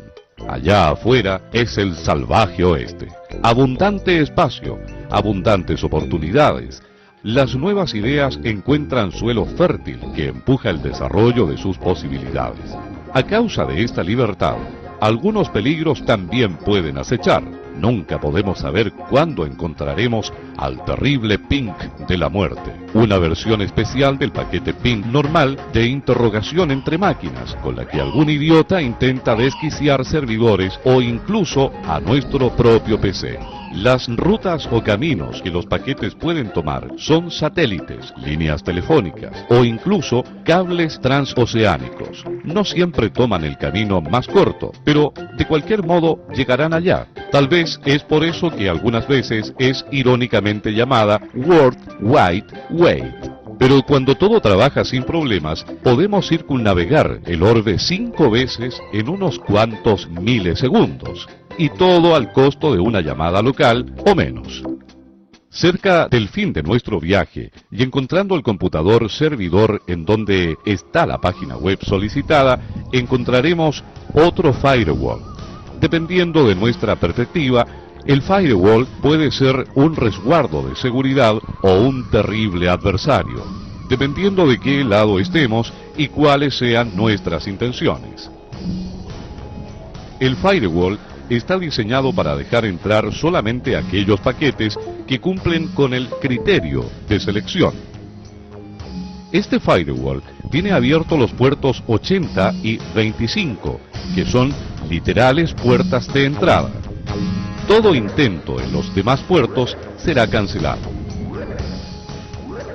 Allá afuera es el salvaje oeste. Abundante espacio, abundantes oportunidades. Las nuevas ideas encuentran suelo fértil que empuja el desarrollo de sus posibilidades. A causa de esta libertad, algunos peligros también pueden acechar. Nunca podemos saber cuándo encontraremos al terrible ping de la muerte, una versión especial del paquete ping normal de interrogación entre máquinas, con la que algún idiota intenta desquiciar servidores o incluso a nuestro propio PC. Las rutas o caminos que los paquetes pueden tomar son satélites, líneas telefónicas o incluso cables transoceánicos. No siempre toman el camino más corto, pero de cualquier modo llegarán allá. Tal vez es por eso que algunas veces es irónicamente llamada World Wide Web. Pero cuando todo trabaja sin problemas, podemos circunnavegar el orbe 5 veces en unos cuantos milisegundos. Y todo al costo de una llamada local o menos. Cerca del fin de nuestro viaje y encontrando el computador servidor en donde está la página web solicitada, encontraremos otro firewall. Dependiendo de nuestra perspectiva, el firewall puede ser un resguardo de seguridad o un terrible adversario, dependiendo de qué lado estemos y cuáles sean nuestras intenciones. El firewall está diseñado para dejar entrar solamente aquellos paquetes que cumplen con el criterio de selección. Este firewall tiene abiertos los puertos 80 y 25, que son literales puertas de entrada. Todo intento en los demás puertos será cancelado.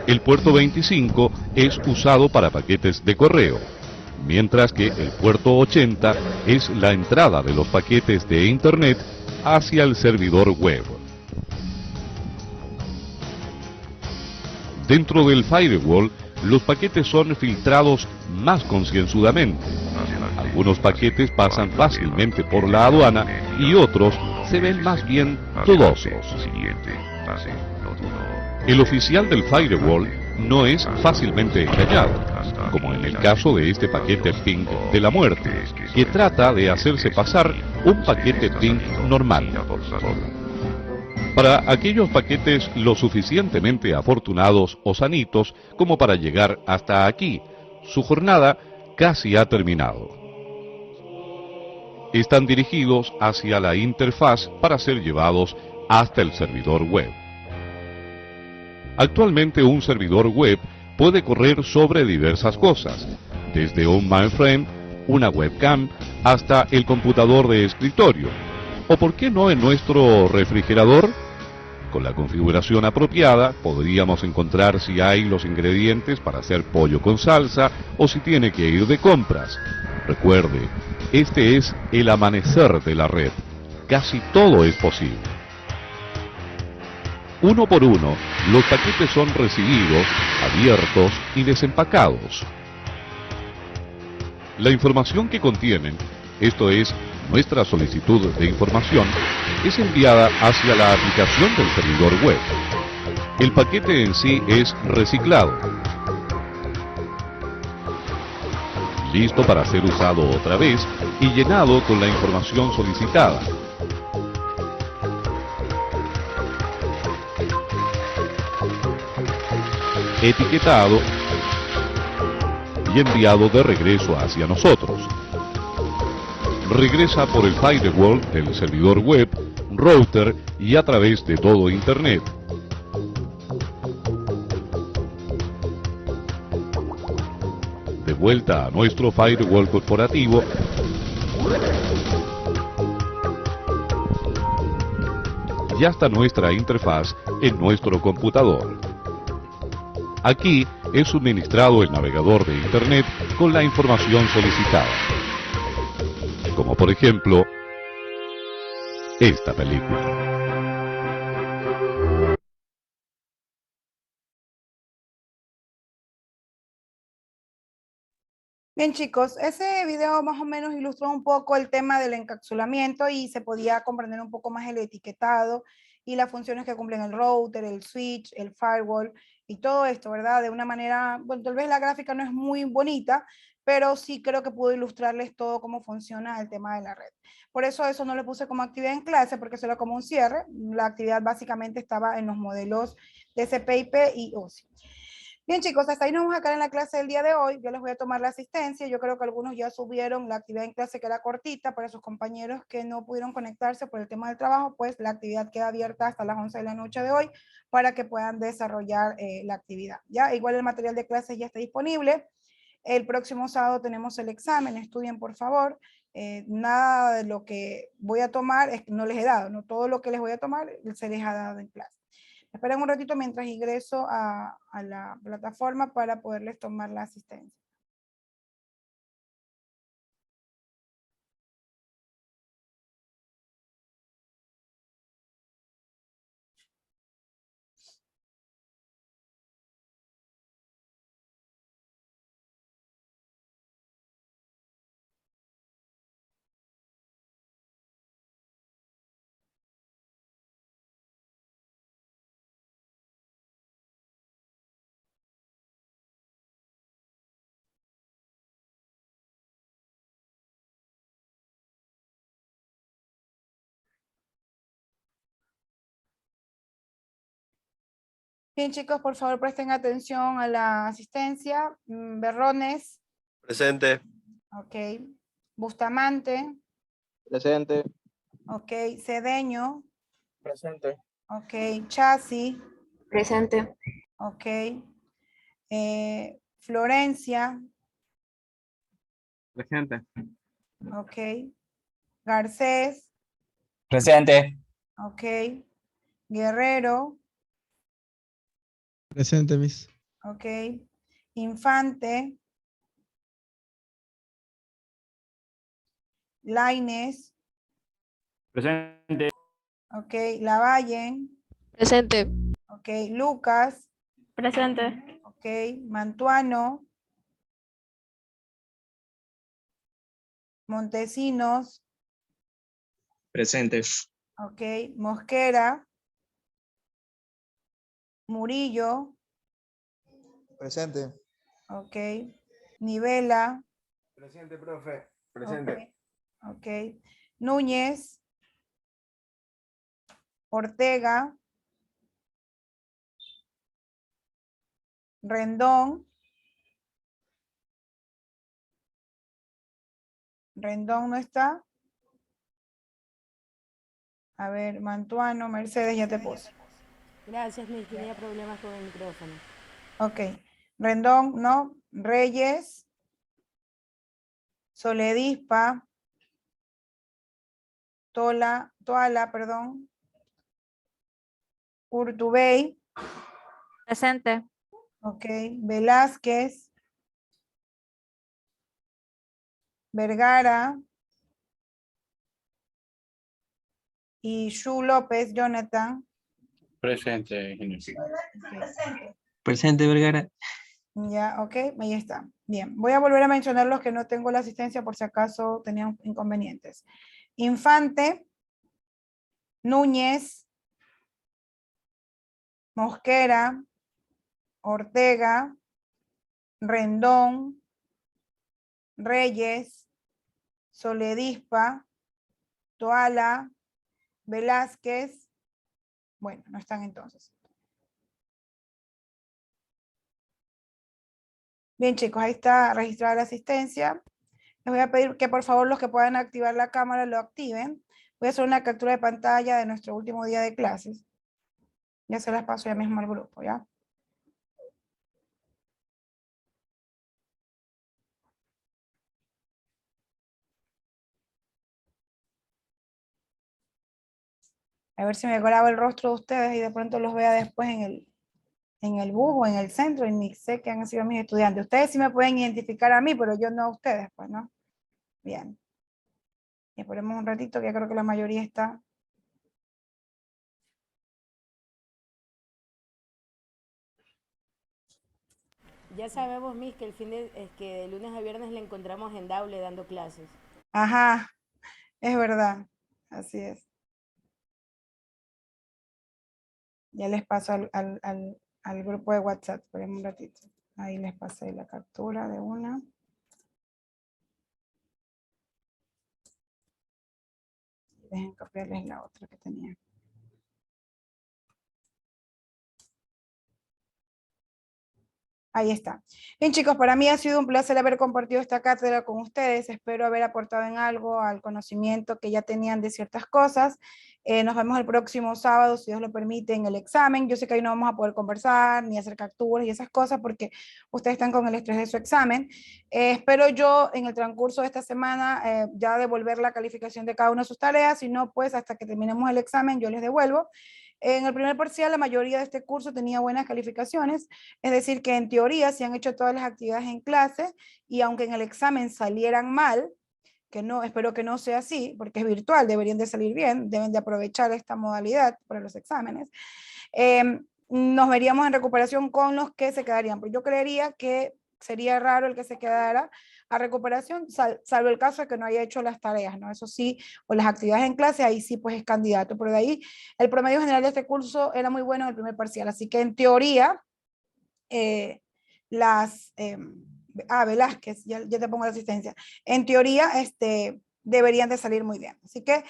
El puerto 25 es usado para paquetes de correo, mientras que el puerto 80 es la entrada de los paquetes de Internet hacia el servidor web. Dentro del firewall, los paquetes son filtrados más concienzudamente. Algunos paquetes pasan fácilmente por la aduana y otros se ven más bien dudosos. El oficial del firewall no es fácilmente engañado, como en el caso de este paquete ping de la muerte, que trata de hacerse pasar un paquete ping normal. Para aquellos paquetes lo suficientemente afortunados o sanitos como para llegar hasta aquí, su jornada casi ha terminado. Están dirigidos hacia la interfaz para ser llevados hasta el servidor web. Actualmente un servidor web puede correr sobre diversas cosas, desde un mainframe, una webcam, hasta el computador de escritorio. ¿O por qué no en nuestro refrigerador? Con la configuración apropiada podríamos encontrar si hay los ingredientes para hacer pollo con salsa o si tiene que ir de compras. Recuerde, este es el amanecer de la red. Casi todo es posible. Uno por uno, los paquetes son recibidos, abiertos y desempacados. La información que contienen, esto es, nuestra solicitud de información, es enviada hacia la aplicación del servidor web. El paquete en sí es reciclado, listo para ser usado otra vez y llenado con la información solicitada. Etiquetado y enviado de regreso hacia nosotros. Regresa por el firewall del servidor web, router y a través de todo Internet. De vuelta a nuestro firewall corporativo y hasta nuestra interfaz en nuestro computador. Aquí es suministrado el navegador de Internet con la información solicitada, como por ejemplo esta película. Bien chicos, ese video más o menos ilustró un poco el tema del encapsulamiento y se podía comprender un poco más el etiquetado y las funciones que cumplen el router, el switch, el firewall y todo esto, ¿verdad? De una manera, bueno, tal vez la gráfica no es muy bonita, pero sí creo que pudo ilustrarles todo cómo funciona el tema de la red. Por eso no le puse como actividad en clase, porque eso era como un cierre. La actividad básicamente estaba en los modelos de CPIP y OSI. Bien chicos, hasta ahí nos vamos a quedar en la clase del día de hoy. Yo les voy a tomar la asistencia. Yo creo que algunos ya subieron la actividad en clase que era cortita. Para sus compañeros que no pudieron conectarse por el tema del trabajo, pues la actividad queda abierta hasta las 11 de la noche de hoy para que puedan desarrollar la actividad. ¿Ya? Igual el material de clase ya está disponible. El próximo sábado tenemos el examen. Estudien, por favor. Nada de lo que voy a tomar, no les he dado. No todo lo que les voy a tomar se les ha dado en clase. Esperen un ratito mientras ingreso a la plataforma para poderles tomar la asistencia. Bien, chicos, por favor presten atención a la asistencia. Berrones. Presente. Ok. Bustamante. Presente. Ok. Cedeño. Presente. Ok. Chasi. Presente. Ok. Florencia. Presente. Ok. Garcés. Presente. Ok. Guerrero. Presente, Miss. Ok. Infante. Lainez. Presente. Ok. Lavalle. Presente. Ok. Lucas. Presente. Ok. Mantuano. Montesinos. Presente. Ok. Mosquera. Murillo. Presente. Ok. Nivela. Presente, profe. Presente. Ok. Núñez. Ortega. Rendón. Rendón no está. A ver, Mantuano, Mercedes, ya te puse. Gracias, Miss. Tenía problemas con el micrófono. Ok. Rendón, no. Reyes. Soledispa. Toala, perdón. Urtubey. Presente. Ok. Velázquez. Vergara. Y Shu López, Jonathan. Presente, ingeniero. Ok. Presente, Vergara. Ya, ok, ahí está. Bien, voy a volver a mencionar los que no tengo la asistencia por si acaso tenían inconvenientes. Infante, Núñez, Mosquera, Ortega, Rendón, Reyes, Soledispa, Toala, Velázquez. Bueno, no están entonces. Bien, chicos, ahí está registrada la asistencia. Les voy a pedir que por favor los que puedan activar la cámara lo activen. Voy a hacer una captura de pantalla de nuestro último día de clases. Ya se las paso ya mismo al grupo, ¿ya? A ver si me grabo el rostro de ustedes y de pronto los vea después en el bus o en el centro y ni sé que han sido mis estudiantes. Ustedes sí me pueden identificar a mí, pero yo no a ustedes, pues, ¿no? Bien. Y esperemos un ratito, que ya creo que la mayoría está. Ya sabemos, Miss, que es que de lunes a viernes le encontramos en Daule dando clases. Ajá, es verdad. Así es. Ya les paso al grupo de WhatsApp. Esperemos un ratito. Ahí les pasé la captura de una. Dejen copiarles la otra que tenía. Ahí está. Bien, chicos, para mí ha sido un placer haber compartido esta cátedra con ustedes. Espero haber aportado en algo al conocimiento que ya tenían de ciertas cosas. Nos vemos el próximo sábado, si Dios lo permite, en el examen. Yo sé que ahí no vamos a poder conversar, ni hacer capturas y esas cosas, porque ustedes están con el estrés de su examen. Espero yo, en el transcurso de esta semana, ya devolver la calificación de cada una de sus tareas. Si no, pues hasta que terminemos el examen, yo les devuelvo. En el primer parcial, la mayoría de este curso tenía buenas calificaciones, es decir, que en teoría se han hecho todas las actividades en clase y aunque en el examen salieran mal, que no, espero que no sea así, porque es virtual, deberían de salir bien, deben de aprovechar esta modalidad para los exámenes, nos veríamos en recuperación con los que se quedarían. Pues yo creería que sería raro el que se quedara a recuperación, salvo el caso de que no haya hecho las tareas, ¿no? Eso sí, o las actividades en clase, ahí sí pues es candidato, pero de ahí el promedio general de este curso era muy bueno en el primer parcial, así que en teoría, Velázquez, ya te pongo la asistencia, en teoría deberían de salir muy bien. Así que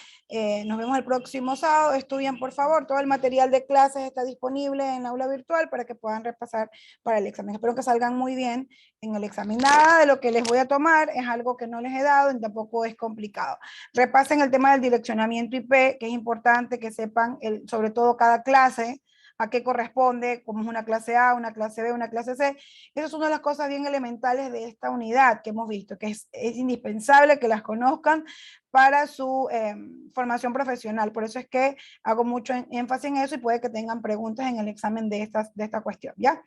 nos vemos el próximo sábado. Estudien, por favor. Todo el material de clases está disponible en la aula virtual para que puedan repasar para el examen. Espero que salgan muy bien en el examen. Nada de lo que les voy a tomar es algo que no les he dado y tampoco es complicado. Repasen el tema del direccionamiento IP, que es importante que sepan sobre todo cada clase, a qué corresponde, como es una clase A, una clase B, una clase C. Esas son una de las cosas bien elementales de esta unidad que hemos visto, que es indispensable que las conozcan para su formación profesional. Por eso es que hago mucho énfasis en eso y puede que tengan preguntas en el examen de esta cuestión, ¿ya?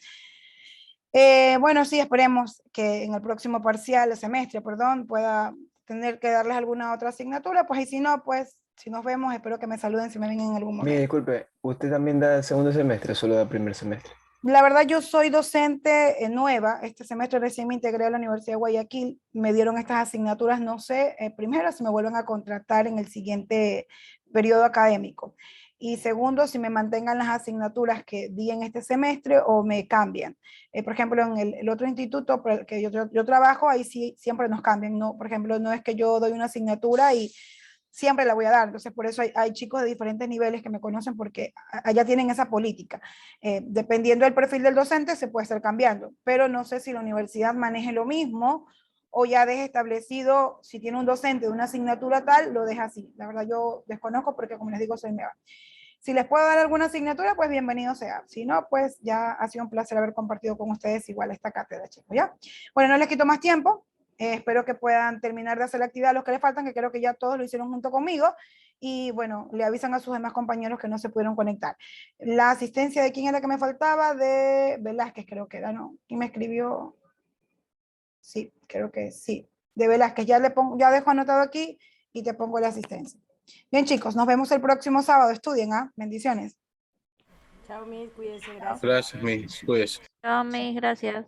Bueno, sí, esperemos que en el próximo parcial, semestre, perdón, pueda tener que darles alguna otra asignatura, pues y si no, pues si nos vemos, espero que me saluden si me ven en algún momento. Mire, disculpe, ¿usted también da segundo semestre o solo da primer semestre? La verdad, yo soy docente nueva. Este semestre recién me integré a la Universidad de Guayaquil. Me dieron estas asignaturas, no sé, primero, si me vuelven a contratar en el siguiente periodo académico. Y segundo, si me mantengan las asignaturas que di en este semestre o me cambian. Por ejemplo, en el otro instituto por el que yo trabajo, ahí sí siempre nos cambian. No, por ejemplo, no es que yo doy una asignatura y siempre la voy a dar. Entonces, por eso hay chicos de diferentes niveles que me conocen porque allá tienen esa política. Dependiendo del perfil del docente, se puede estar cambiando, pero no sé si la universidad maneje lo mismo o ya deje establecido, si tiene un docente de una asignatura tal, lo deja así. La verdad, yo desconozco porque, como les digo, soy nueva. Si les puedo dar alguna asignatura, pues bienvenido sea. Si no, pues ya ha sido un placer haber compartido con ustedes igual esta cátedra, chicos, ¿ya? Bueno, no les quito más tiempo. Espero que puedan terminar de hacer la actividad los que les faltan, que creo que ya todos lo hicieron junto conmigo. Y bueno, le avisan a sus demás compañeros que no se pudieron conectar. La asistencia de quién era que me faltaba, de Velázquez creo que era, ¿no? ¿Quién me escribió? Sí, creo que sí. De Velázquez, ya dejo anotado aquí y te pongo la asistencia. Bien, chicos, nos vemos el próximo sábado. Estudien, ¿ah? Bendiciones. Chao, Miss, cuídense, gracias. Gracias, Miss. Cuídese. Chao, Miss, gracias.